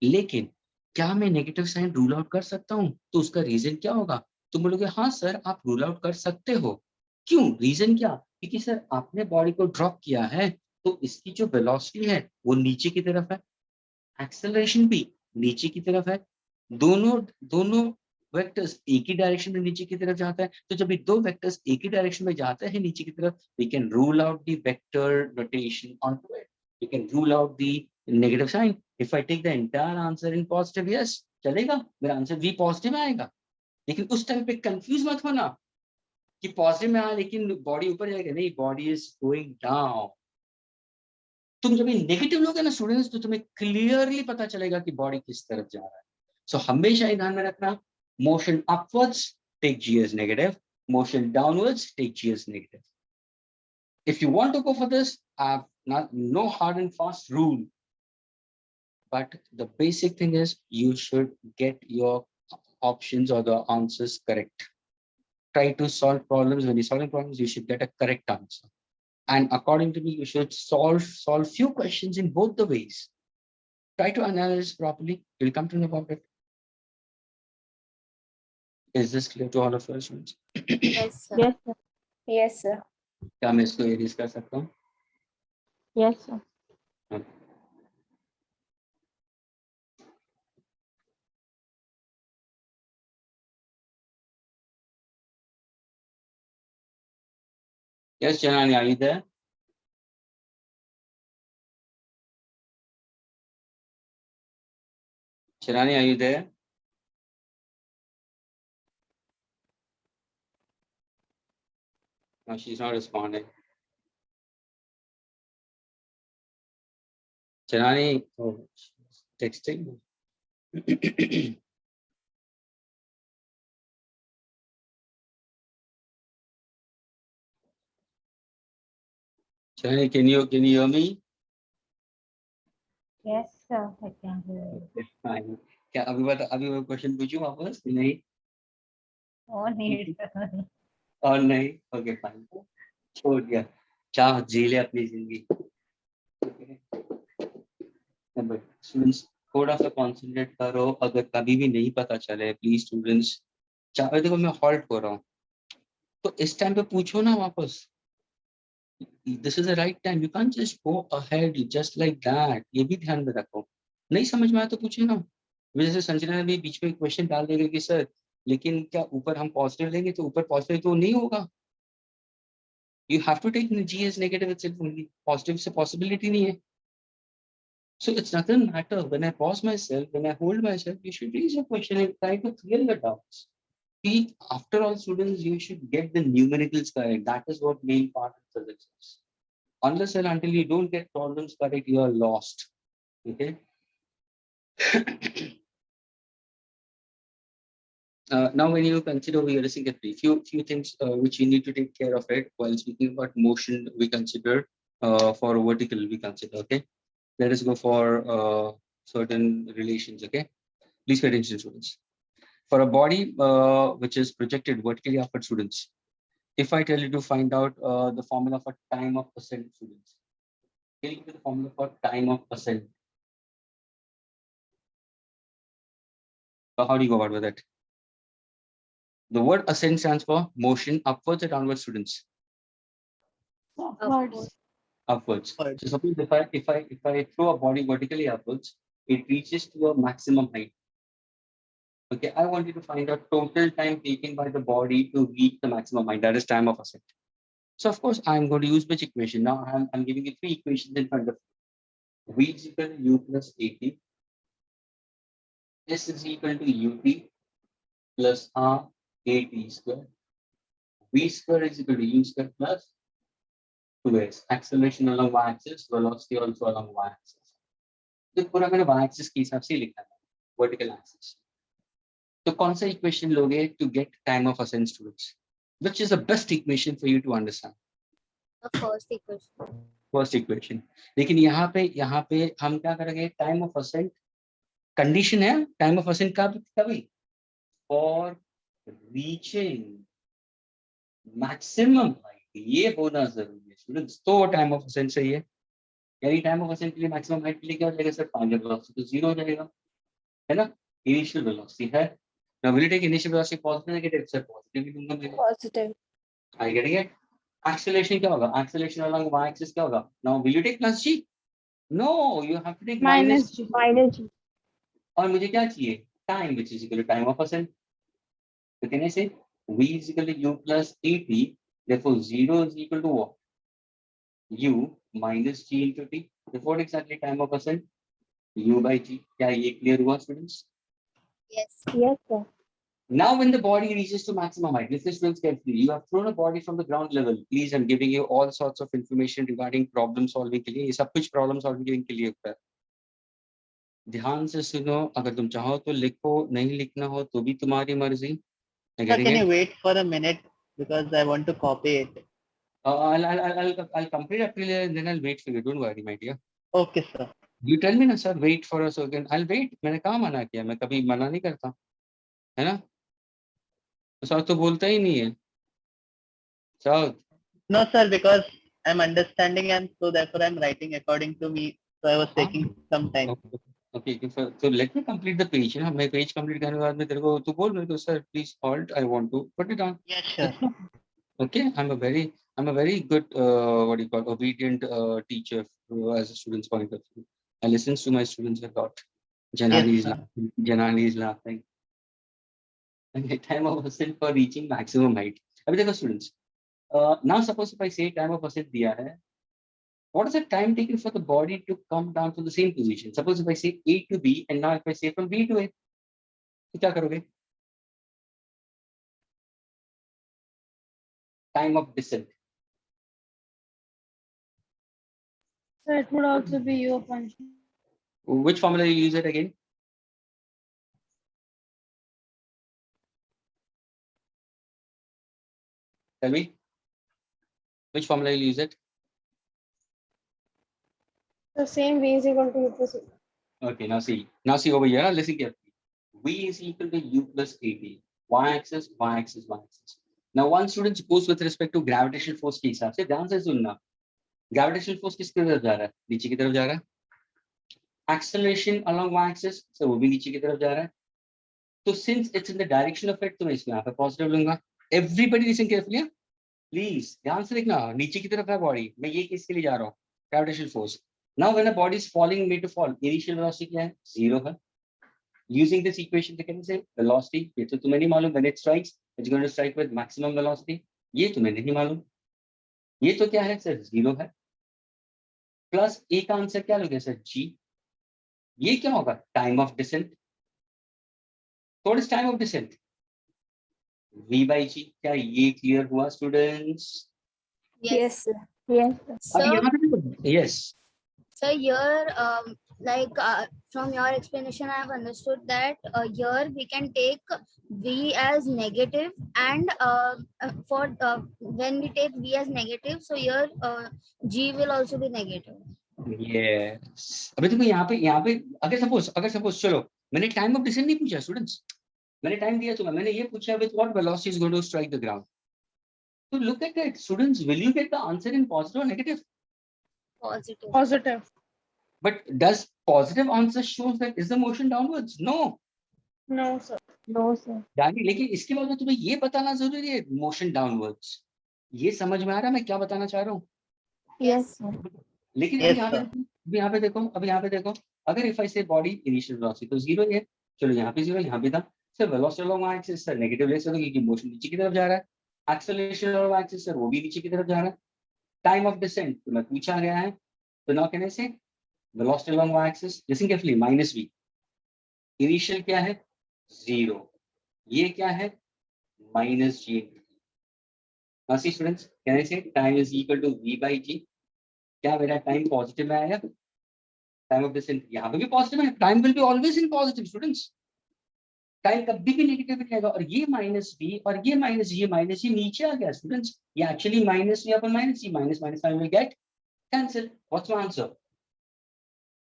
लेकिन क्या मैं नेगेटिव साइन रूल आउट कर सकता हूँ? तो उसका रीजन क्या होगा? तुम बोलोगे हाँ सर आप रूल आउट कर सकते हो. क्यों? रीजन क्या? क्योंकि सर आपने बॉडी को ड्रॉप किया है, तो इसकी जो वेलोसिटी है वो नीचे की तरफ है, एक्सेलरेशन भी नीचे की तरफ है. दोनों वेक्टर्स एक ही डायरेक्शन में नीचे की तरफ जाता है. तो जब ये दो वेक्टर्स एक ही डायरेक्शन में जाते हैं नीचे की तरफ, we can rule out the vector notation onto it. We can rule out the negative sign. If I take the entire answer in positive, yes चलेगा, मेरा आंसर वी पॉजिटिव आएगा. लेकिन उस टाइम पे कंफ्यूज मत होना कि पॉजिटिव में आया लेकिन बॉडी ऊपर जाएगा. नहीं, बॉडी इज गोइंग डाउन. तुम जब नेगेटिव लोगे ना स्टूडेंट्स, तो तुम्हें क्लियरली पता चलेगा कि बॉडी किस तरफ जा रहा है. सो हमेशा ये ध्यान में रखना, motion upwards take g as negative, motion downwards take g as negative. If you want to go for this, I have no hard and fast rule, but the basic thing is you should get your options or the answers correct. Try to solve problems. When you're solving problems, you should get a correct answer. And according to me, you should solve few questions in both the ways. Try to analyze properly. You'll come to know about it. Is this clear to all of us? Yes, sir. Yes, sir. Yes, sir. क्या मैं इसको एरिज कर सकता हूँ? Yes, sir. Yes, Janani, are you there? Janani, are you there? No, she's not responding. Janani, oh, she's texting. Janani, can you hear me? Yes, sir. I can hear you. Fine. क्या अभी वो question पूछूं वापस? नहीं No need. और नहीं. Okay fine, छोड़ दिया. चाह जी ले अपनी जिंदगी. स्टूडेंट्स थोड़ा सा कॉन्सेंट्रेट करो. अगर कभी भी नहीं पता चले प्लीज स्टूडेंट्स, चाहे देखो मैं हॉल्ट हो रहा हूँ, तो इस टाइम पे पूछो ना वापस. This is the right time. You can't just go ahead just like that. ये भी ध्यान में रखो. नहीं समझ में आया तो पूछे ना. जैसे संजना ने भी बीच में क्वेश्चन डाल देगा कि सर लेकिन क्या ऊपर हम पॉजिटिव लेंगे तो ऊपर पॉजिटिव तो नहीं होगा. You have to take g as negative itself only. Positive से possibility नहीं है. So it's doesn't matter. When I pause myself, when I hold myself, you should raise your question and try to clear your doubts. See, after all, students, you should get the numericals correct. That is what main part of physics is. Unless and until you don't get problems correct, you are lost. Okay. Now, when you consider realistic theory, few things which you need to take care of it while speaking about motion. We consider for vertical. We consider. Okay. Let us go for certain relations. Okay. Please pay attention, students. For a body which is projected vertically upward, students, if I tell you to find out the formula for time of ascent, students, can you give me the formula for time of ascent? How do you go about with it? The word ascent stands for motion upwards or downwards, students? Upwards. Upwards. Upwards. So suppose if I throw a body vertically upwards, it reaches to a maximum height. Okay, I want you to find out total time taken by the body to reach the maximum height. That is time of ascent. So of course, I'm going to use which equation? Now I'm giving you three equations in front of you. V is equal to U plus AT. S is equal to UT plus R AT square. V square is equal to U square plus 2S. Acceleration along y-axis, velocity also along y-axis. तो पूरा मैंने y-axis के हिसाब से लिखा है, vertical axis. तो कौन सा equation लोगे to get time of ascent, students? Which is the best equation for you to understand? First equation. First equation. लेकिन यहाँ पे हम क्या करेंगे, टाइम ऑफ असेंट कंडीशन है, टाइम ऑफ असेंट कभी फॉर रीचिंग मैक्सिमम हाइट, ये होना जरूरी है स्टूडेंट्स। तो टाइम ऑफ असेंट सही है, यानी टाइम ऑफ असेंट के लिए मैक्सिमम हाइट के लिए क्या हो जाएगा सर, फाइनल वेलोसिटी तो जीरो हो जाएगा, है ना। इनिशियल वेलोसिटी है, now will you take initial velocity positive negative, sir positive ही दूंगा मैं। Positive. I getting it. Acceleration क्या होगा, एक्सेलरेशन अलोंग y एक्सिस क्या होगा, now will you take plus g, no you have to take minus Minus G. -G. और मुझे क्या चाहिए, time which is equal to time of ascent. तो कहने से v is equal to u plus at, therefore 0 is equal to what, u minus g into t, therefore exactly time of ascent u by g। क्या ये clear हुआ students? Yes. Yes, sir. Now when the body reaches to maximum height, listen students carefully, you have thrown a body from the ground level, please I'm giving you all sorts of information regarding problem solving के लिए, ये सब कुछ problem solving के लिए होता है, ध्यान से सुनो, अगर तुम चाहो तो लिखो, नहीं लिखना हो तो भी तुम्हारी मर्जी। Sir, Getting can it? you wait for a minute because I want to copy it? I'll complete up till here and then I'll wait for you. Don't worry, my dear. Okay, sir. You tell me ना sir, wait for us again. I'll wait. मैंने कहाँ मना किया, मैं कभी मना नहीं करता, है ना। सर तो बोलता ही नहीं है sir. No, sir, because I'm understanding and so therefore I'm writing according to me. So I was taking some time. Okay, so let me complete the page ना, मैं page complete करने के बाद में तेरे को तू बोल मेरे को sir please halt, I want to put it on. Yes, sure. Okay, I'm a very good what do you call, obedient teacher as a student's point of view. I listen to my students a lot. Janani is sir. laughing. Janani is laughing. And the time of ascent for reaching maximum height. अभी देखो students. Now suppose if I say time of ascent दिया है, what is the time taken for the body to come down to the same position? Suppose if I say A to B and now if I say from B to A, तो क्या करोगे? Time of descent. So it would also be U upon G. Which formula you use it again? Tell me. Which formula you use it? The same V is equal to U plus A. Okay, now see over here. Listen carefully. V is equal to U plus AT. Y-axis, y-axis, y-axis. Now, one student suppose with respect to gravitational force के हिसाब से ध्यान से सुनना. Gravitational force किसकी तरफ जा रहा है? नीचे की तरफ जा रहा है. Acceleration along y-axis, so वो भी नीचे की तरफ जा रहा है. So since it's in the direction of it, तो मैं इसको यहाँ पे positive लूँगा. Everybody listen carefully. Please, ध्यान से देखना. नीचे की तरफ है body. मैं ये किसके लिए जा रहा हूँ? Gravitational force. Now, when a body is falling, made to fall, initial velocity क्या है? 0 है. Using this equation, they can say velocity. ये तो तुम्हें नहीं मालूम. When it strikes, it's going to strike with maximum velocity. ये तुम्हें नहीं मालूम. ये तो क्या है सर? 0 है. प्लस ए का आंसर क्या लोगे सर? G. ये क्या होगा? Time of descent. So what is time of descent? V by G. क्या ये clear हुआ students? Yes. Yes, sir. अब So, यहाँ पे देखो. Yes. so here, from your explanation, I have understood that here we can take V as negative, and when we take V as negative, so here G will also be negative. Yes. अभी देखो यहाँ पे अगर suppose चलो मैंने time of decent नहीं पूछा students, मैंने टाइम दिया तुम्हें, मैंने ये पूछा with what velocity is going to strike the ground. तो look at it students, will you get the answer in positive और negative? Positive. Positive. But does positive answer shows that is the motion downwards? No. No, sir. No, sir. डाली, लेकिन इसके बाद में तुम्हें ये बताना जरूरी है मोशन डाउनवर्ड्स. ये समझ में आ रहा है मैं क्या बताना चाह रहा हूँ? Yes, sir. लेकिन Yes, अभी यहाँ पे देखो, अगर इफ आई से बॉडी इनिशियल वेलोसिटी तो 0 ही है. चलो यहाँ पे 0, यहाँ पे था sir. Velocity along y axis sir negative ले सकते हो क्योंकि मोशन नीचे की तरफ जा रहा है. Acceleration along y axis sir वो भी नीचे की तरफ जा रहा है. टाइम ऑफ डिसेंट तो मैं पूछा गया है, तो नाउ कैन आई से velocity along y axis, listen carefully, minus v. Initial क्या है? 0. ये क्या है? Minus g. Now see students, can I say time is equal to v by g? क्या मेरा टाइम पॉजिटिव में आया? टाइम ऑफ डिसेंट यहाँ पे भी पॉजिटिव है. Time will be always in positive students. Time कभी भी नेगेटिव नहीं आएगा। और ये माइनस बी और ये माइनस ये नीचे आ गया स्टूडेंट्स, ये एक्चुअली माइनस बी अपन माइनस, ये minus minus will get cancel. What's my answer?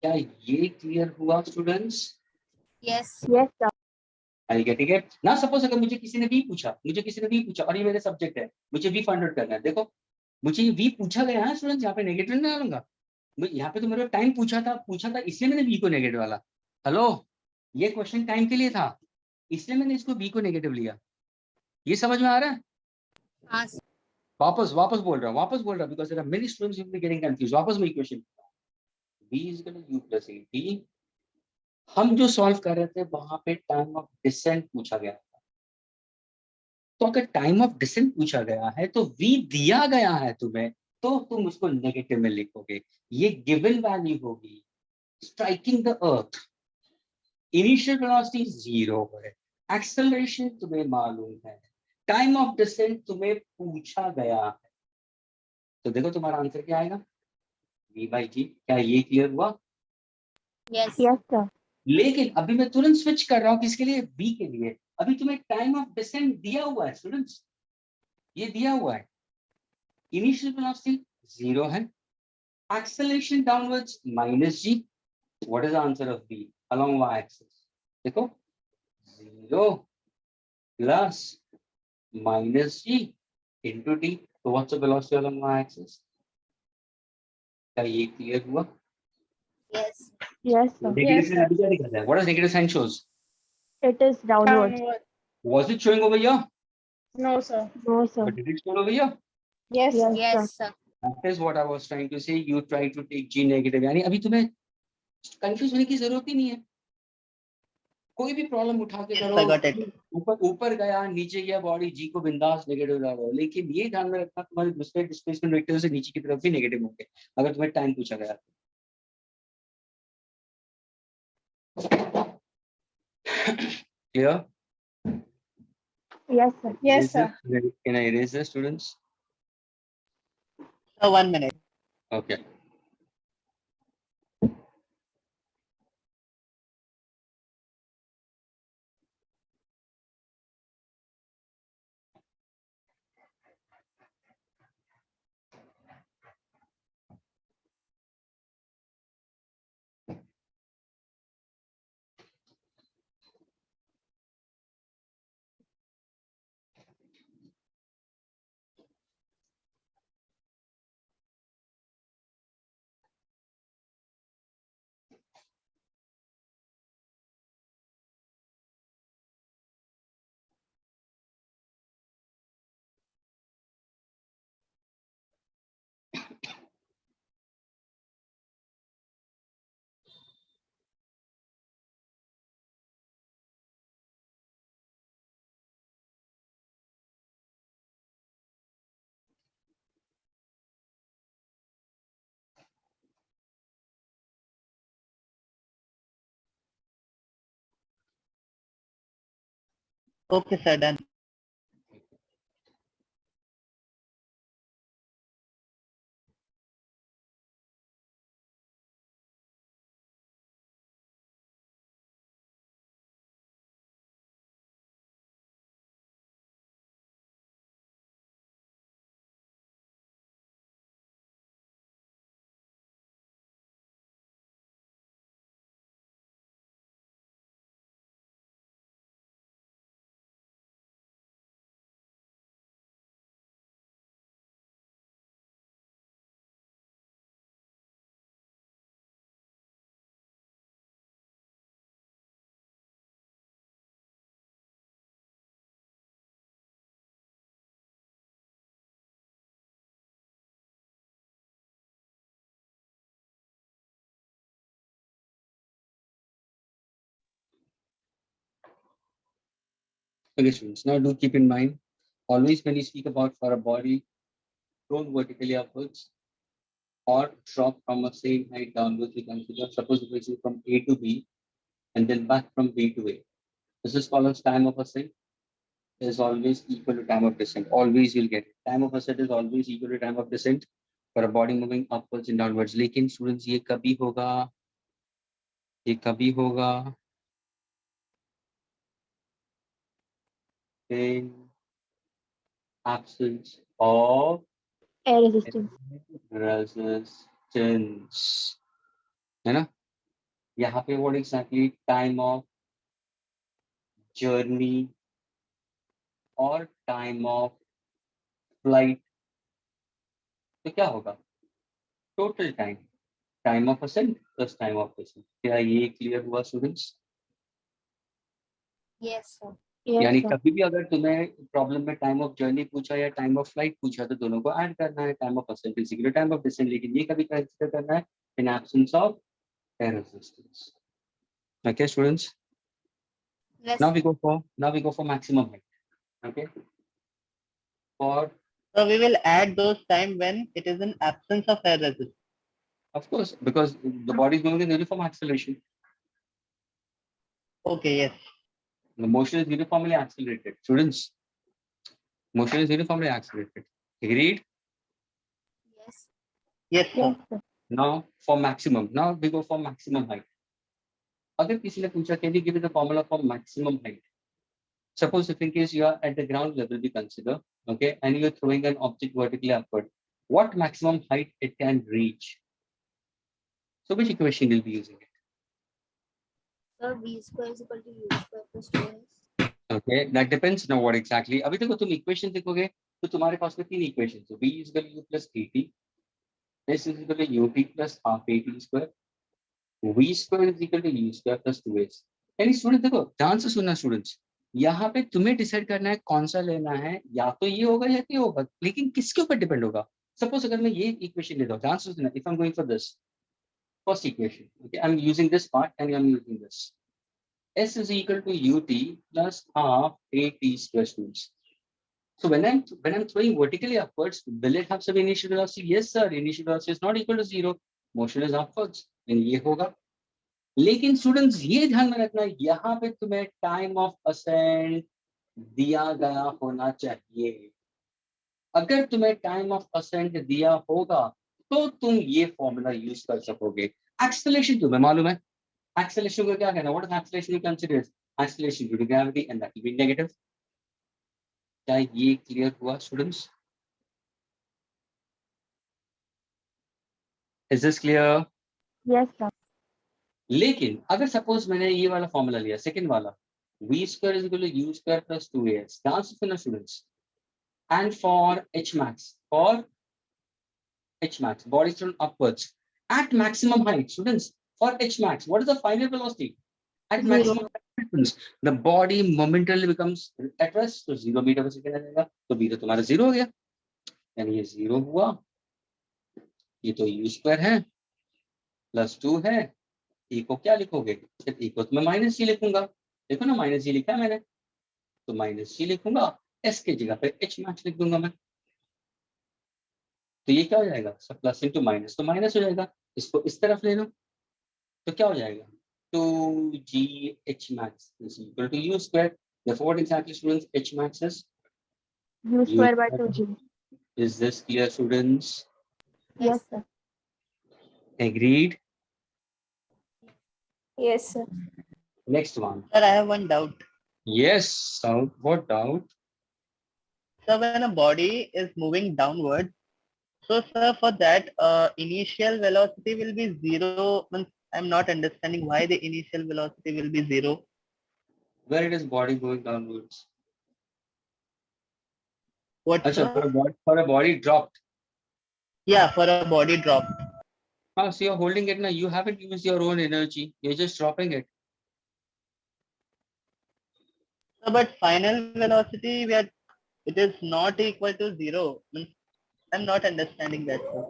क्या ये क्लियर हुआ students? Yes. Yes, sir. I getting it ना? सपोज अगर मुझे किसी ने भी पूछा और ये मेरे सब्जेक्ट है, मुझे वी फाइंड आउट करना है। देखो मुझे ये वी पूछा गया है स्टूडेंट्स, यहाँ पे नेगेटिव नहीं डालूंगा। यहाँ पे तो मेरे टाइम पूछा था इसलिए मैंने वी को नेगेटिव वाला। हेलो, ये क्वेश्चन टाइम के लिए था, इसलिए मैंने इसको वी को नेगेटिव लिया। ये समझ में आ रहा है? हाँ, वापस बोल रहा हूँ because there are many students who are getting confuse. वापस वही question, v is equal to u plus at। हम जो सॉल्व कर रहे थे वहां पे टाइम ऑफ डिसेंट पूछा गया था। तो अगर टाइम ऑफ डिसेंट पूछा गया है तो v दिया गया है तुम्हें, तो तुम उसको नेगेटिव में लिखोगे। ये गिवन वैल्यू होगी striking the earth. Initial velocity 0 है, एक्सेलरेशन तुम्हें मालूम है, टाइम ऑफ डिसेंट तुम्हें पूछा गया है। तो देखो तुम्हारा आंसर क्या आएगा, v बाई g। क्या ये क्लियर हुआ? yes. Yes, sir. लेकिन अभी मैं तुरंत स्विच कर रहा हूँ किसके लिए, v के लिए। अभी तुम्हें टाइम ऑफ डिसेंट दिया हुआ है स्टूडेंट्स, ये दिया हुआ है। इनिशियल वेलोसिटी 0 है, acceleration downwards minus g। What is the answer of v along y axis? देखो 0 plus minus g into t। तो what's the velocity along y axis? क्या ये क्लियर हुआ? Yes. Yes, sir. Negative sign अभी क्या दिखा रहा है? What is negative sign shows? It is downward. Downward. Was it showing over here? No, sir. No, sir. But did it show over here? Yes, sir. Yes, sir. Yes, sir. That is what I was trying to say. You try to take G negative. यानी अभी तुम्हें confuse होने की जरूरत ही नहीं है। कोई भी प्रॉब्लम उठा के Yes, I got करो, it. ऊपर गया नीचे गया बॉडी, जी को बिंदास नेगेटिव डालो। लेकिन ये ध्यान में रखना तुम्हारे दूसरे डिस्प्लेसमेंट वेक्टर से नीचे की तरफ भी नेगेटिव होंगे अगर तुम्हें टाइम पूछा गया। Clear? Yes, sir. Yes, sir. Can I erase the students? So 1 minute. Okay. Okay, sir, done. Okay, students. Now do keep in mind, always when you speak about for a body, don't vertically upwards or drop from a same height downwards. We consider, suppose if we see from A to B and then back from B to A. This is called as time of ascent is always equal to time of descent. Always you'll get time of ascent is always equal to time of descent for a body moving upwards and downwards. लेकिन students ये कभी होगा in absence of Air resistance. resistance, है ना? यहाँ पे what exactly time of journey और time of flight, तो क्या होगा? Total time of ascent plus time of descent. क्या ये क्लियर हुआ स्टूडेंट्स? Yes, sir. Yes, यानी sir. कभी भी अगर तुम्हें प्रॉब्लम में टाइम ऑफ जर्नी पूछा या टाइम ऑफ फ्लाइट पूछा तो दोनों को ऐड करना है, time of ascent is equal to time of descent, लेकिन ये कभी कंसीडर करना है in absence of air resistance. Okay students, Yes. now we go for maximum height. Okay, for So we will add those time when it is in absence of air resistance. of course because the body is moving in uniform acceleration, Okay, yes. the motion is uniformly accelerated. Students, motion is uniformly accelerated. Agreed? Yes. Yes, sir. Yes, sir. Now for maximum, now we go for maximum height. अगर किसी ने पूछा can you give me the formula for maximum height? Suppose if in case you are at the ground level, we consider, okay, and you're throwing an object vertically upward, what maximum height it can reach? So which equation will be using it? So v square is equal to u square plus 2s. Okay, that depends now what exactly. अभी देखो तुम equation देखोगे तो तुम्हारे पास में तीन equations है. V is equal to u plus at, s is equal to ut plus half at square, v square is equal to u square plus 2s. यानी स्टूडेंट देखो ध्यान से सुनना स्टूडेंट्स, यहाँ पे तुम्हें डिसाइड करना है कौन सा लेना है, या तो ये होगा या ये होगा, लेकिन किसके ऊपर डिपेंड होगा? सपोज अगर मैं ये इक्वेशन लेता हूँ, ध्यान से सुनना, if I am going for this first equation, okay, I am using this part and I am using this, s is equal to ut plus half at square students. So when I'm throwing vertically upwards, will it have some initial velocity? Yes sir, initial velocity is not equal to 0, motion is upwards, then ये होगा. लेकिन students ये ध्यान में रखना, यहाँ पे तुम्हें टाइम ऑफ असेंट दिया गया होना चाहिए. अगर तुम्हें टाइम ऑफ असेंट दिया होगा तो तुम ये फॉर्मूला यूज कर सकोगे. एक्सेलरेशन तुम्हें मालूम है, एक्सेलरेशन को क्या कहना है? What is acceleration? You consider acceleration due to gravity and that will be negative. क्या ये क्लियर हुआ students? Is this clear? Yes, sir. लेकिन अगर सपोज मैंने ये वाला फॉर्मूला लिया, सेकंड वाला, v square is equal to u square plus 2as. ध्यान से सुनो students. And for h max, body is thrown upwards at maximum height. Students, for h max, what is the final velocity? At Zero. maximum height, the body momentarily becomes at rest. तो 0 metre पर second आ जाएगा, तो v तो तुम्हारा 0 हो गया, यानी ये 0 हुआ. ये तो u स्क्वायर है प्लस 2 है, e को क्या लिखोगे? सिर्फ e को तो मैं माइनस जी लिखूंगा. देखो ना, माइनस जी लिखा है मैंने, तो माइनस जी लिखूंगा, s के जगह पे h max लिख दूंगा मैं. तो ये क्या हो जाएगा? सब प्लस इंटू माइनस तो माइनस हो जाएगा, इसको इस तरफ ले लो तो क्या हो जाएगा? 2gh max is equal to u square. Therefore, what exactly students h max is? U square by 2g. Is this clear students? Yes, sir. Agreed? Yes, sir. Next one. Sir, I have one doubt. Yes, so what doubt? So when a body is moving downward, so sir, for that initial velocity will be 0. Means I'm not understanding why the initial velocity will be 0. Where it is body going downwards? What, Achha, sir? for a body dropped. Yeah, for a body drop. So you're holding it now, you haven't used your own energy, you're just dropping it. So, but final velocity, it is not equal to 0. Means I'm not understanding that, sir.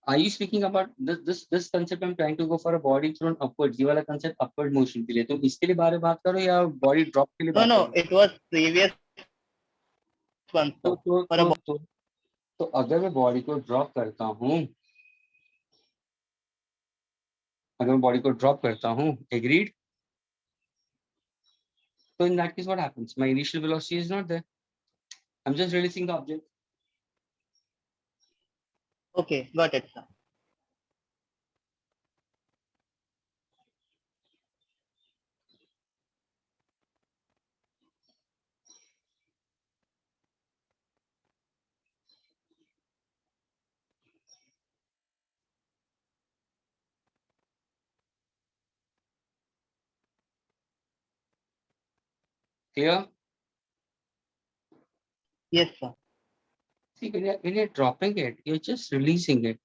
Are you speaking about this concept? I'm trying to go for a body thrown upwards. ये वाला concept upward motion के लिए, तो इसके लिए बारे में बात करो या body drop के लिए No, बात no, करो? it was previous one. Sir. तो अगर मैं बॉडी को ड्रॉप करता हूँ, अगर मैं बॉडी को ड्रॉप करता हूँ, agreed? So in that case, what happens? My initial velocity is not there. I'm just releasing the object. Okay, got it, sir. Clear? Yes, sir. See, when you're dropping it, you're just releasing it.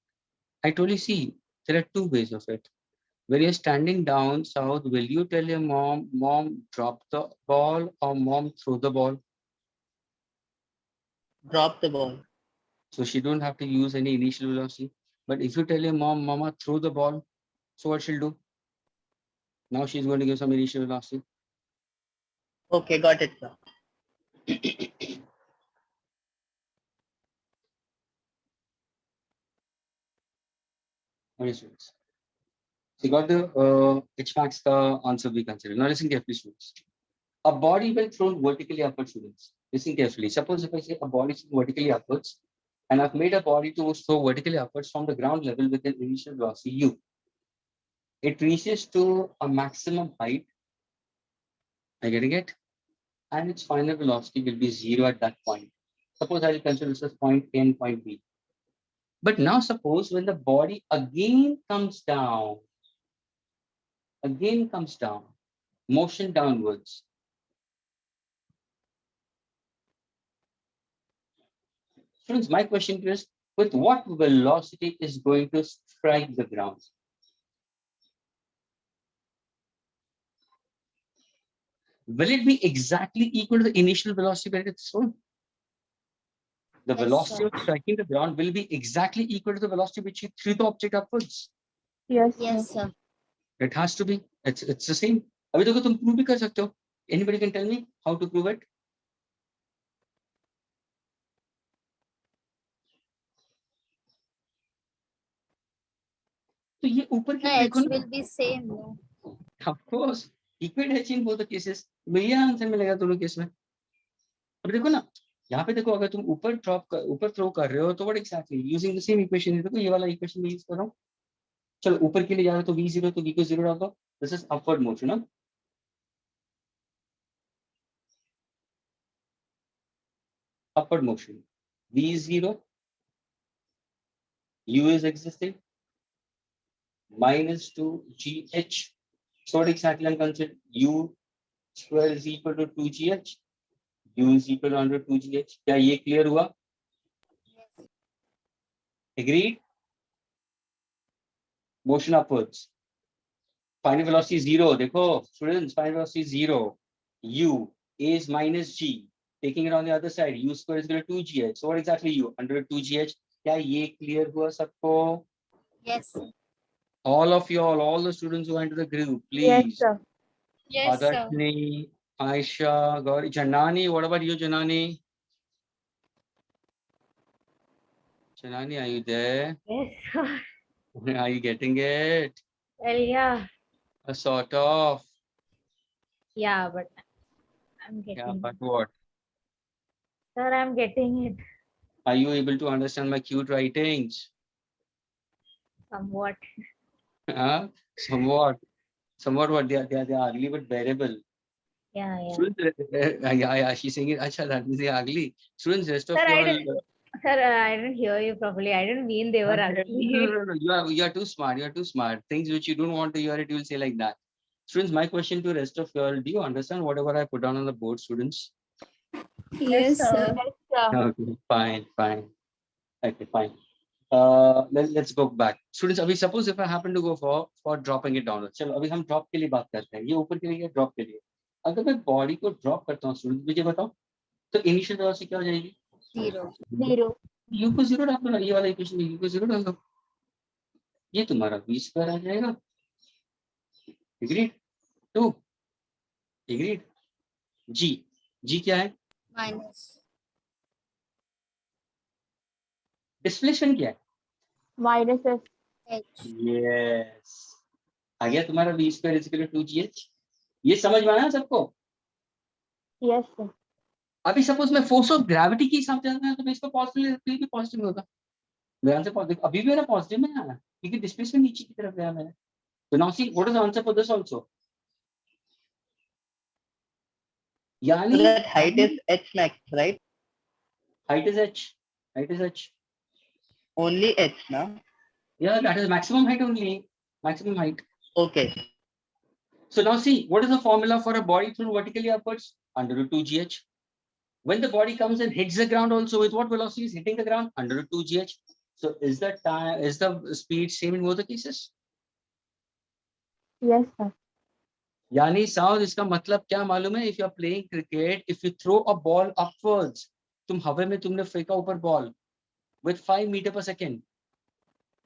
I told you, see, there are two ways of it. When you're standing down south, will you tell your mom, mom, drop the ball, or mom, throw the ball? Drop the ball. So she don't have to use any initial velocity. But if you tell your mom, mama, throw the ball, so what she'll do? Now she's going to give some initial velocity. Okay, got it, sir. Okay, students. So you got the H max the answer we consider. Now listen carefully, students. A body when thrown vertically upwards, students. Listen carefully. Suppose if I say a body is vertically upwards, and I've made a body to throw vertically upwards from the ground level with an initial velocity u. It reaches to a maximum height. Are you getting it? And its final velocity will be 0 at that point. Suppose I will consider this as point A and point B. But now suppose when the body again comes down, motion downwards. Students, my question is, with what velocity is going to strike the ground? Will it be exactly equal to the initial velocity when it's thrown? The Yes, velocity sir. of striking the ground will be exactly equal to the velocity which you threw the object upwards. Yes, Yes, sir. It has to be. It's the same. अभी देखो तुम prove भी कर सकते हो. Anybody can tell me how to prove it? तो ये ऊपर के No, लिए H देखो ना. will be same. No. Of course, equate H in both the cases. भैया आंसर मिलेगा दोनों केस में. अब देखो ना, यहाँ पे देखो अगर तुम ऊपर थ्रो कर रहे हो तो what exactly using the same equation. देखो ये वाला equation मैं यूज कर रहा हूँ. चलो ऊपर के लिए जा रहे हो तो v0 तो v को 0 डाल दो. This is upward motion, ना? Upward motion. V is 0. U is existing. Minus 2gh. So what exactly I'm considering? U square is equal to 2gh. U is equal to under 2gh. क्या ये clear हुआ? Agreed? Motion upwards. Final velocity 0. देखो, students, final velocity 0. U is minus g. Taking it on the other side, u square is equal to 2gh. So what exactly u? Under 2gh. क्या ये clear हुआ सबको? Yes, sir. All of you all the students who enter the group, yes, please. sir. Yes, sir. Adashni, Aisha, Gauri, Janani, what about you, Janani? Janani, are you there? Yes, sir. Are you getting it? Well, yeah. Sort of. Yeah, but I'm Yeah, getting but it. what? Sir, I'm getting it Are you able to understand my cute writings? somewhat. Huh? Somewhat. Somewhat what they are ugly but bearable. Yeah, yeah. Students, yeah, she's saying it. Acha, that means they are ugly. Students, rest of Sir, you I all. didn't, sir, I didn't hear you properly. I didn't mean they were ugly. No. You are too smart. You are too smart. Things which you don't want to hear it, you will say like that. Students, my question to rest of you all, do you understand whatever I put down on the board, students? Yes, sir. Yes, sir. Okay, fine. Okay, fine. Let's go back. Students, अभी suppose if I happen to go for dropping it down. चलो अभी हम drop के लिए बात करते हैं. ये ऊपर के लिए या drop के लिए. अगर मैं body को drop करता हूँ, students मुझे बताओ, तो initial velocity क्या हो जाएगी? 0. 0. U को 0 डाल दो ना, ये वाला equation में U को 0 डाल दो. ये तुम्हारा v square आ जाएगा. Agreed? 2. Agreed? G क्या है? Minus. Displacement क्या है? Minus S. H. Yes. आ गया तुम्हारा v square is equal to 2gh. ये समझ में आया सबको? Yes, sir. अभी सपोज मैं फोर्स ऑफ ग्रेविटी के हिसाब से जाता है तो मैं इसको पॉजिटिव भी पॉजिटिव होगा. मेरा आंसर पॉजिटिव अभी भी मेरा पॉजिटिव में आया क्योंकि डिस्प्लेसमेंट नीचे की तरफ गया मैंने. तो now see what is the answer for this also. So यानी that height is h max, right? height is h. Only h, na? Yeah, that is maximum height only. Maximum height. Okay. So now see, what is the formula for a body thrown vertically upwards? under root 2 gh. When the body comes and hits the ground also, with what velocity is hitting the ground? Under root 2 gh. So is the time, is the speed same in both the cases? Yes, sir. यानी sound, इसका मतलब क्या मालूम है? If you are playing cricket, if you throw a ball upwards, तुम हवा में तुमने फेंका ऊपर ball with 5 meter per second,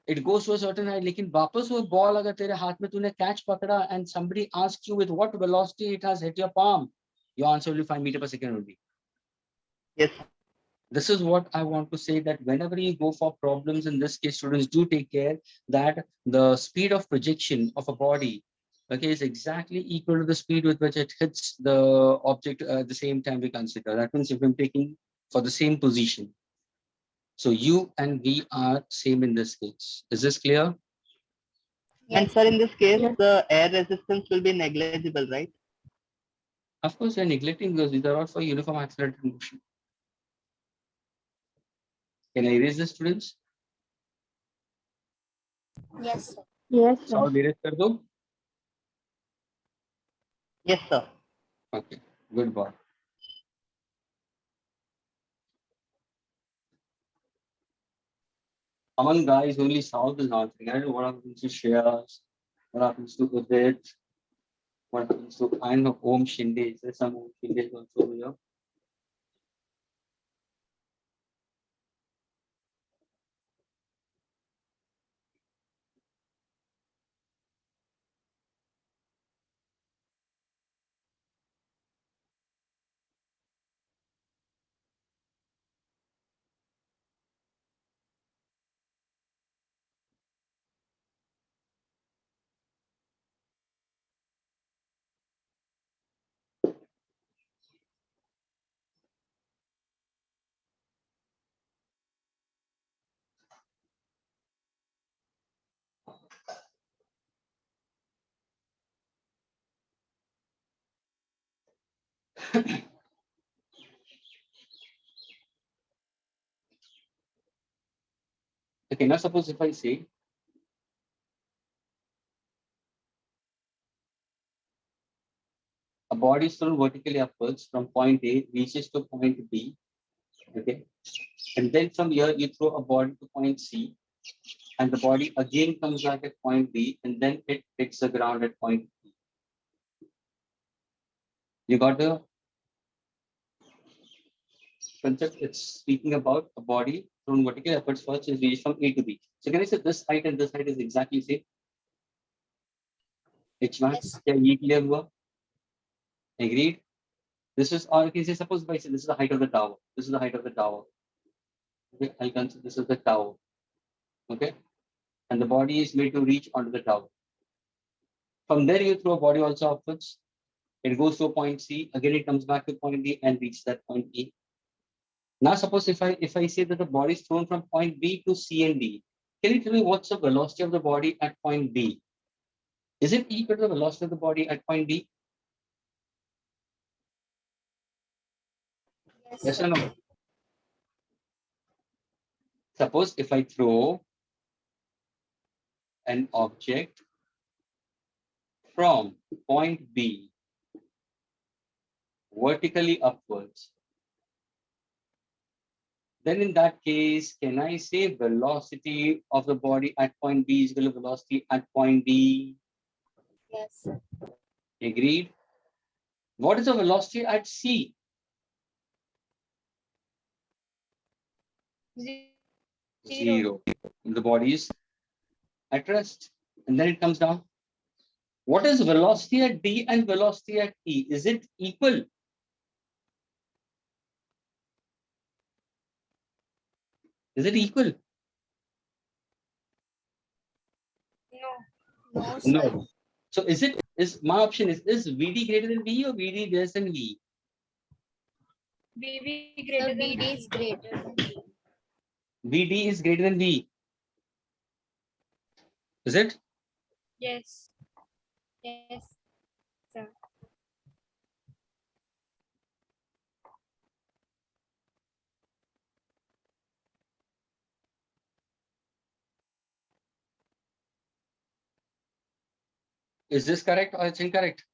it goes to a certain height. लेकिन वापस वो बॉल अगर तेरे हाथ में तूने कैच पकड़ा and somebody asks you with what velocity it has hit your palm, your answer will be 5 meter per second only. Yes. This is what I want to say, that whenever you go for problems, in this case, students do take care that the speed of projection of a body, okay, is exactly equal to the speed with which it hits the object at the same time we consider. That means if I'm taking for the same position. So you and we are same in this case. Is this clear? And Yes. sir, in this case, Yes. the air resistance will be negligible, right? Of course, you're neglecting those. These are all for uniform accelerated motion. Can I erase the students? Yes, sir. Yes, sir. So erase kar do? Yes, sir. Okay, good boy. Among guys, only South is answering. I don't know what happens to Shreyas, what happens to Udit, what happens to, I know Om Shinde. Is there some Om Shinde also here? Okay, now suppose if I say a body is thrown vertically upwards from point A, reaches to point B, okay, and then from here you throw a body to point C, and the body again comes back at point B, and then it hits the ground at point B. You got the concept? It's speaking about a body thrown vertically upwards first is reached from A to B. So can I say this height and this height is exactly same? H max, Yes. क्या ये clear हुआ? Agreed? This is, or you can say, suppose if I say this is the height of the tower. This is the height of the tower. Okay, I'll consider this is the tower. Okay, and the body is made to reach onto the tower. From there, you throw a body also upwards. It goes to point C. Again, it comes back to point D and reaches that point E. Now, suppose if I say that the body is thrown from point B to C and D, can you tell me what's the velocity of the body at point B? Is it equal to the velocity of the body at point B? Yes sir. or no? Suppose if I throw an object from point B vertically upwards, then in that case, can I say velocity of the body at point B is equal to velocity at point D? Yes, sir. Agreed? What is the velocity at C? Zero. The body is at rest, and then it comes down. What is velocity at D and velocity at E? Is it equal? Is it equal? No, sir. No. So is my option is VD greater than V or VD less than V? BB The greater than BD is greater than V. VD is greater than V. Is it? Yes. Yes. Sir. Is this correct or it's incorrect?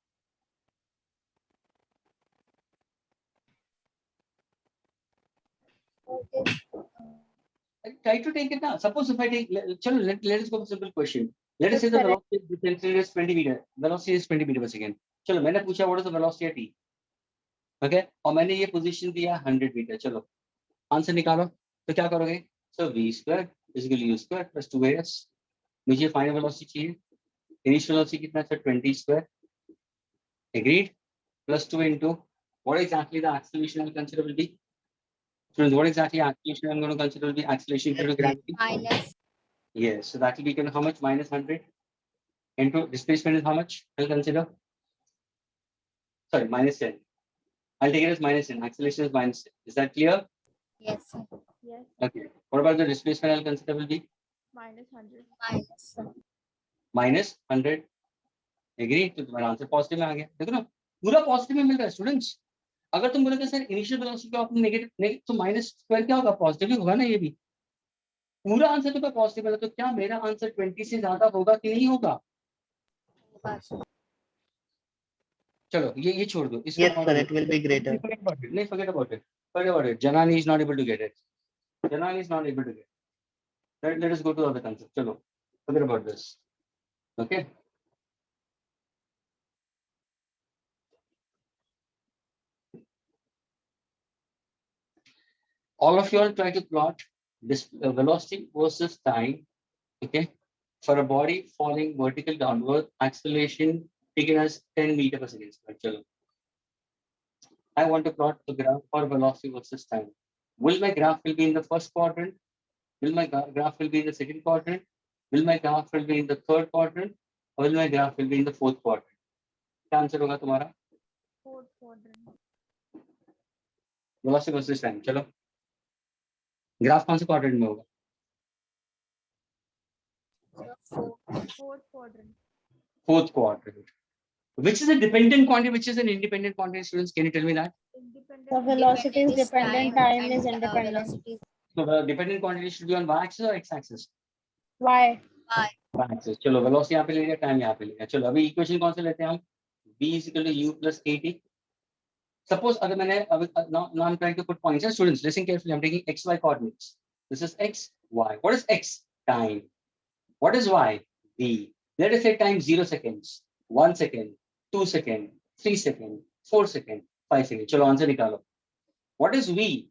Try to take it now. Suppose if I take, chalo, let us go for simple question. Let us say the Correct. velocity of the pencil is 20 meter. Velocity is 20 meter per second. चलो मैंने पूछा what is the velocity at t? Okay? और मैंने ये position दिया 100 meter. चलो answer निकालो. तो क्या करोगे? So v square is equal to u square plus 2as. मुझे final velocity चाहिए. Initial velocity कितना था? 20 square. Agreed? Plus 2 into what exactly the acceleration I'll consider will be? Friends, what exactly acceleration I'm going to consider will be acceleration due to gravity? minus Yes, so that will be equal to how much? Minus 100 into displacement is how much? I'll consider. Sorry, minus 10. I'll take it as minus 10. Acceleration is minus 10. Is that clear? yes Yes, Okay. What about the displacement I'll consider will be? -100. minus Minus 100. Agree? तो तुम्हारा answer positive में आ गया. देखो ना पूरा positive में मिल रहा है स्टूडेंट्स. अगर तुम बोलोगे सर इनिशियल वेलोसिटी को आपने नेगेटिव तो माइनस स्क्वायर क्या होगा? पॉजिटिव ही होगा ना ये भी. पूरा आंसर तो पॉजिटिव है तो क्या मेरा आंसर 20 से ज्यादा होगा कि नहीं होगा? चलो ये छोड़ दो. इसका Yes, sir, it will be greater. Forget about it. नहीं, forget about it. Forget about it. Janani is not able to get it. Janani is not able to get it. Let us go to the other concept. चलो, forget about this. Okay. All of you all try to plot this velocity versus time. Okay. For a body falling vertical downward, acceleration taken as 10 meter per second square. चलो. I want to plot the graph for velocity versus time. Will my graph will be in the first quadrant? Will my graph will be in the second quadrant? Will my graph will be in the third quadrant? Or will my graph will be in the fourth quadrant? क्या answer होगा तुम्हारा? 4th quadrant. Velocity versus time. चलो. Graph कौन से quadrant में होगा? 4th quadrant. Fourth quadrant. Which is a dependent quantity? Which is an independent quantity? Students, can you tell me that? Independent. The velocity is dependent, time is independent. velocity So the dependent quantity should be on y-axis or x-axis? Why? Y-axis. चलो velocity यहाँ पे ले लिया, time यहाँ पे ले लिया. चलो अभी equation कौन से लेते हैं हम? V is equal to u plus at. Suppose अगर मैंने now I'm trying to put points. Students, listen carefully. I'm taking x, y coordinates. This is x, y. What is x? Time. What is y? V. Let us say time 0 seconds, 1 second, 2 second, 3 second, 4 second, 5 second. चलो answer निकालो. What is v?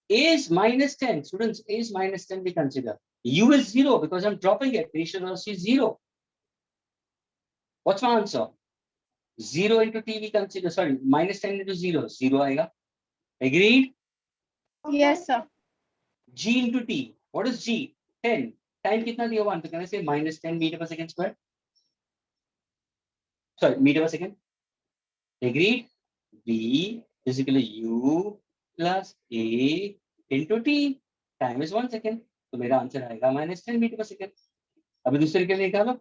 A is minus 10. Students, A is minus 10 we consider. U is 0 because I'm dropping it. Initial velocity is 0. What's my answer? 0 into t we consider. Sorry, minus 10 into 0. 0 आएगा. Agreed? Yes, sir. G into t. What is G? 10. Time कितना दिया हुआ? तो can I say minus 10 meter per second square? Sorry, meter per second. Agreed? V is equal to U plus A into t. Time is 1 second. तो मेरा answer आएगा minus 10 meter per second. अभी दूसरे के लिए निकालो.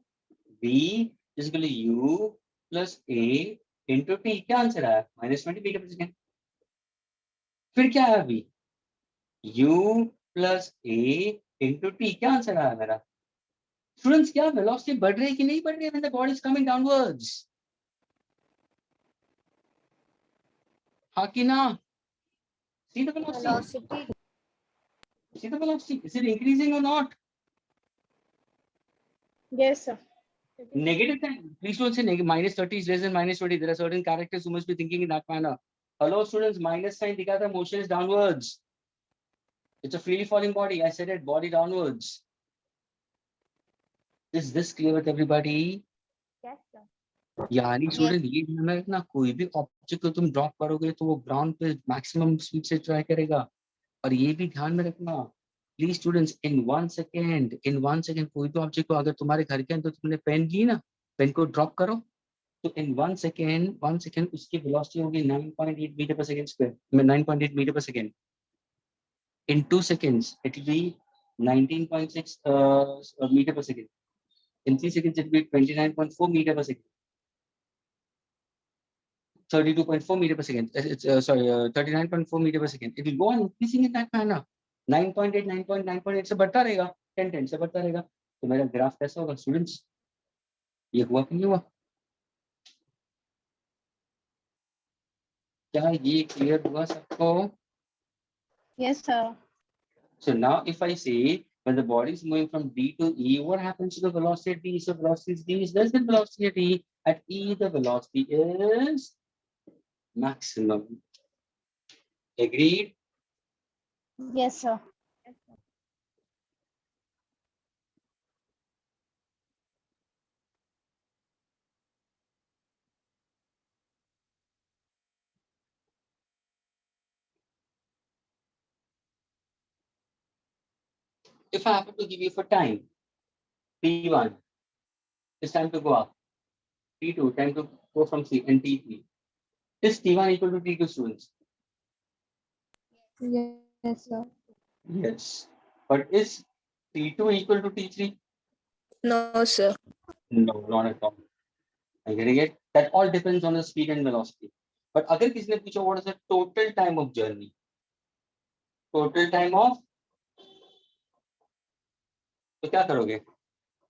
V is equal to U plus A into t. क्या answer आया? minus 20 meter per second. फिर क्या आया V? U plus A into t. क्या आंसर आया मेरा? Students, क्या velocity बढ़ रही है कि नहीं बढ़ रही है when the body is coming downwards? हाँ कि ना? See the velocity. velocity See the velocity. Is it increasing or not? Yes, sir. Negative time. Please don't say negative. Minus 30 is less than minus 20. There are certain characters who must be thinking in that manner. Hello, students. Minus sign दिखा था. Motion is downwards. It's a freely falling body. I said it. Body downwards. Is this clear with everybody? Yes, sir. यानी student ये ध्यान रखना कोई भी object को तुम ड्रॉप करोगे तो वो ग्राउंड पे मैक्सिमम स्पीड से ट्राई करेगा और ये भी ध्यान में रखना प्लीज स्टूडेंट्स इन 1 सेकेंड कोई भी ऑब्जेक्ट को अगर तुम्हारे घर के अंदर तुमने पेन ली ना पेन को ड्रॉप करो तो इन 1 सेकेंड उसकी वेलोसिटी होगी 9.8 मीटर पर सेकेंड स्क्वायर 9.8 मीटर पर second in 2 seconds it will be 19.6 meter per second in 3 seconds it will be 29.4 meter per second 32.4 meter per second. It's 39.4 meter per second. It will go on increasing in that manner. 9.8, 9.8 से बढ़ता रहेगा. 10 से बढ़ता रहेगा. तो मेरा graph कैसा होगा स्टूडेंट्स? ये हुआ कि नहीं हुआ? क्या ये क्लियर हुआ सबको? Yes, sir. So now if I say when the body is moving from D to E, what happens to the velocity at D? So velocity is D is less than velocity at E. At E, the velocity is maximum. Agreed? Yes, sir. If I happen to give you for time, T1, it's time to go up. T2, time to go from C, and T3. Is T1 equal to T2, students? Yes, sir. Yes. But is T2 equal to T3? No, sir. No, not at all. Are you getting it? That all depends on the speed and velocity. But अगर किसी ने पूछा what is the total time of journey? Total time of, तो क्या करोगे?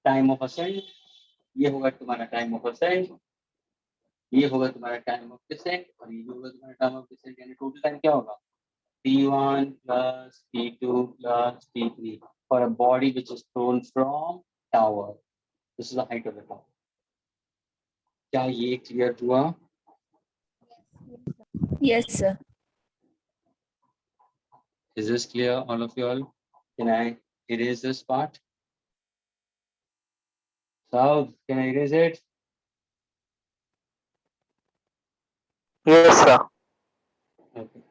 Time of ascent, ये होगा तुम्हारा time of ascent, ये होगा तुम्हारा time of descent, और ये होगा तुम्हारा time of descent. यानी total time क्या होगा? T1 plus T2 plus T3 for a body which is thrown from tower. This is the height of the tower. क्या ये clear हुआ? Yes, sir. Is this clear, all of you all? Can I erase this part? So, can I erase it? Yes, sir. Okay.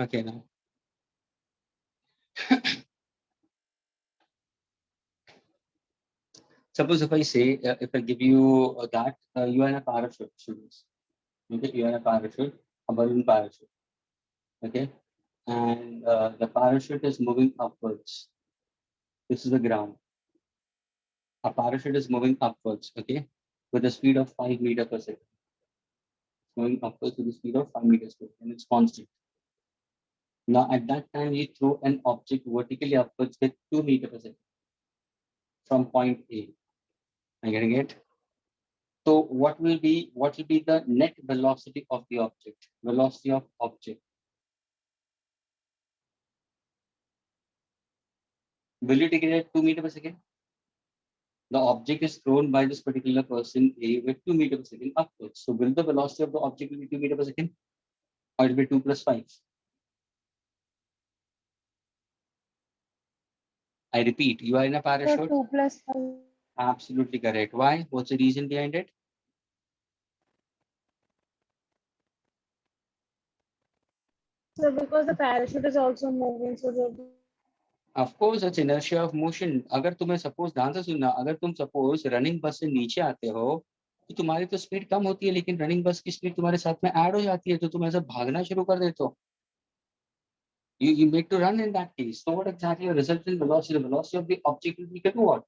Okay, now. Suppose if I say, if I give you that you are in a parachute, students. Okay, you are in a parachute, a balloon parachute. Okay, and the parachute is moving upwards. This is the ground. A parachute is moving upwards. Okay, with a speed of 5 meters per second. Moving upwards with the speed of 5 meters per second, and it's constant. Now, at that time, you throw an object vertically upwards with 2 meters per second from point A. Am I getting it? So what will be the net velocity of the object? Velocity of object. Will you take it at 2 meters per second? The object is thrown by this particular person A with 2 meters per second upwards. So will the velocity of the object be 2 meters per second? Or it will be 2 plus 5? I repeat, you are in a So parachute. 2 plus 5. Absolutely correct. Why? What's the reason behind it? So because the parachute is also moving, so the Of course, it's inertia of motion. अगर तुम्हें suppose ध्यान से सुनना, अगर तुम suppose running bus से नीचे आते हो, तो तुम्हारी तो स्पीड कम होती है, लेकिन रनिंग बस की स्पीड तुम्हारे साथ में ऐड हो जाती है, तो तुम ऐसा भागना शुरू कर देते हो. You make to run in that case. So what exactly your resultant velocity? The velocity of the object will be equal to what?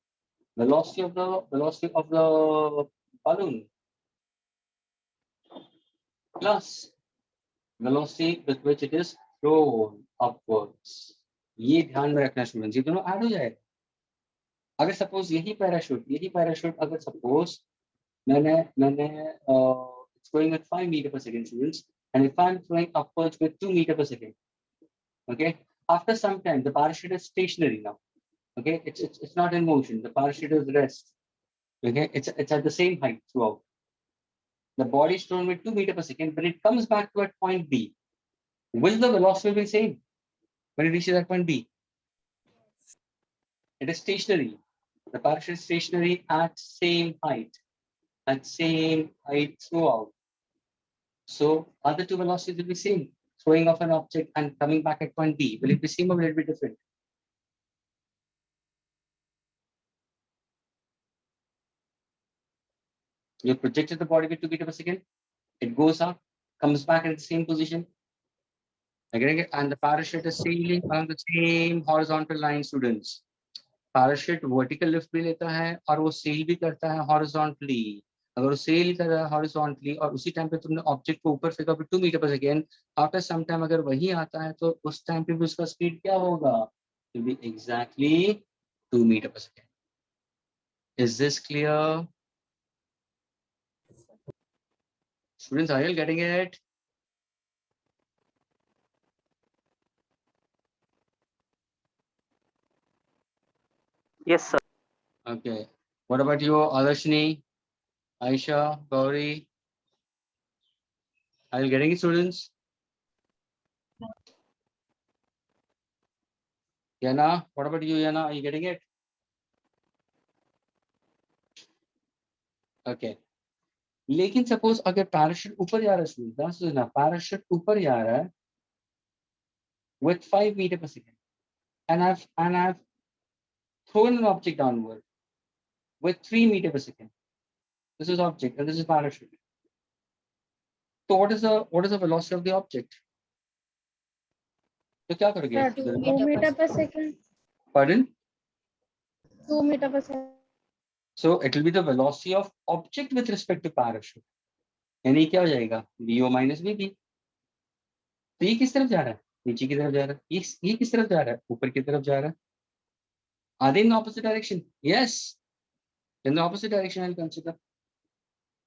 Velocity of the balloon plus velocity with which it is thrown upwards. ये ध्यान में रखना students, ये दोनों add हो जाएगा. अगर suppose यही पैराशूट अगर सपोज मैंने it's going with 5 meters per second, students, and if I'm throwing upwards with 2 meters per second, okay, after some time the parachute is stationary now. Okay, it's not in motion. The parachute is rest. Okay, it's at the same height throughout. The body is thrown with 2 meters per second, but it comes back to at point B. Will the velocity be the same when it reaches that point B? It is stationary. The parachute is stationary at same height throughout. So other two velocities will be same. Throwing off an object and coming back at point B. Will it be same or will it be different? You projected the body with 2 meters per second. It goes up, comes back at the same position. Again, and the parachute is sailing along the same horizontal line, students. Parachute vertical lift भी लेता है और वो sail भी करता है horizontally. अगर वो sail कर रहा है horizontally और उसी टाइम पे तुमने ऑब्जेक्ट को ऊपर फेंका 2 मीटर पर सेकेंड, आफ्टर सम टाइम अगर वही आता है तो उस टाइम पे भी उसका स्पीड क्या होगा? Will be exactly 2 meters per second. Is this clear? Students, are you getting it? Yes, sir. Okay. What about you, Adarshini, Aisha, Gauri? Are you getting it, students? Yana, what about you, Yana? Are you getting it? Okay. लेकिन suppose अगर parachute ऊपर जा रहा है, सुनना, parachute ऊपर जा रहा है with 5 meters per second, and I've thrown an object downward with 3 meters per second. This is object and this is parachute. So what is the velocity of the object? तो क्या करोगे? 2 meters per second. Pardon? 2 meters per second. So it will be the velocity of object with respect to parachute. यानी क्या हो जाएगा? VO minus VB. तो ये किस तरफ जा रहा है? नीचे की तरफ जा रहा है. ये किस तरफ जा रहा है? ऊपर की तरफ जा रहा है. Are they in the opposite direction? Yes. In the opposite direction, I'll consider.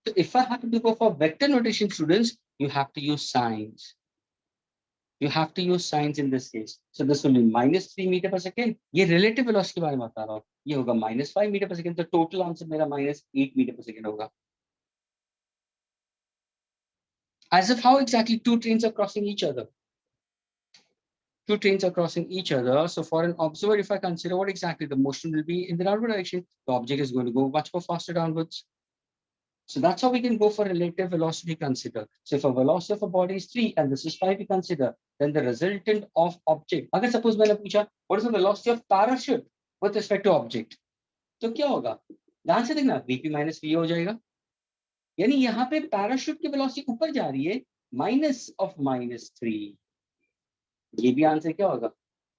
So if I happen to go for vector notation, students, you have to use signs. You have to use signs in this case. So this will be minus 3 meters per second. ये relative velocity के बारे में बता रहा हूँ. ये होगा minus 5 meters per second. तो total answer मेरा minus 8 meters per second होगा. As if how exactly two trains are crossing each other. Two trains are crossing each other. So for an observer, if I consider what exactly the motion will be in the downward direction, the object is going to go much more faster downwards. So that's how we can go for relative velocity consider. So if a velocity of a body is 3 and this is 5 we consider, then the resultant of object. अगर suppose मैंने पूछा what is the velocity of parachute with respect to object, तो क्या होगा? ध्यान से देखना, Vp minus V हो जाएगा. यानी यहाँ पे parachute की velocity ऊपर जा रही है minus of minus 3. ये भी आंसर क्या होगा?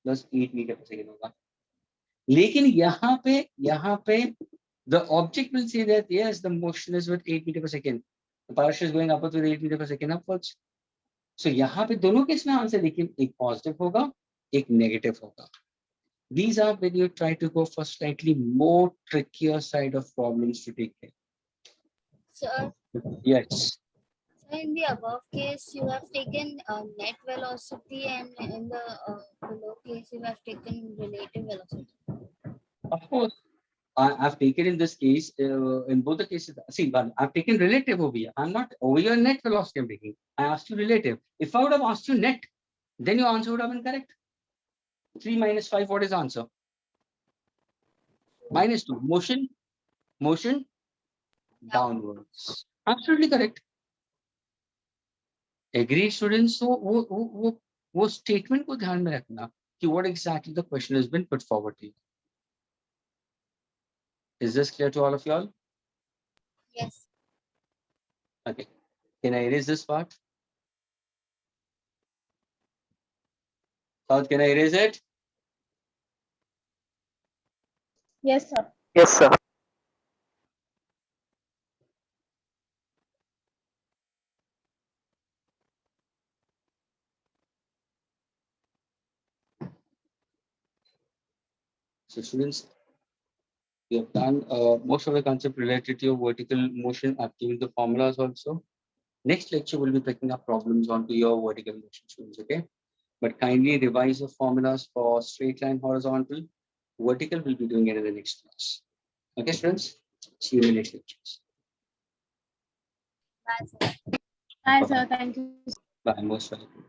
Plus 8 meters per second होगा. लेकिन यहाँ पे the object will say that yes, the motion is with 8 meters per second. The parachute is going upwards with 8 meters per second upwards. So यहाँ पे दोनों केस में आंसर लेकिन एक positive होगा, एक negative होगा. These are when you try to go for slightly more trickier side of problems to take care. Sir, Yes. so in the above case, you have taken net velocity, and in the below case, you have taken relative velocity. Of course. I've taken in this case, in both the cases, see, but I've taken relative over here. I'm not over here net velocity I'm taking. I asked you relative. If I would have asked you net, then your answer would have been correct. 3 minus 5, what is the answer? Minus 2. Motion downwards. Absolutely correct. Agreed, students? So वो statement को ध्यान में रखना कि what exactly the question has been put forward to you. Is this clear to all of y'all? Yes. Okay. Can I erase this part? South, can I erase it? Yes, sir. Yes, sir. So students, you have done most of the concept related to your vertical motion. I've given the formulas also. Next lecture will be picking up problems onto your vertical motion, students, okay? But kindly revise the formulas for straight line, horizontal. Vertical will be doing it in the next class. Okay, students? See you in the next lectures. Bye, sir. Hi, sir. Thank you. Bye, most welcome.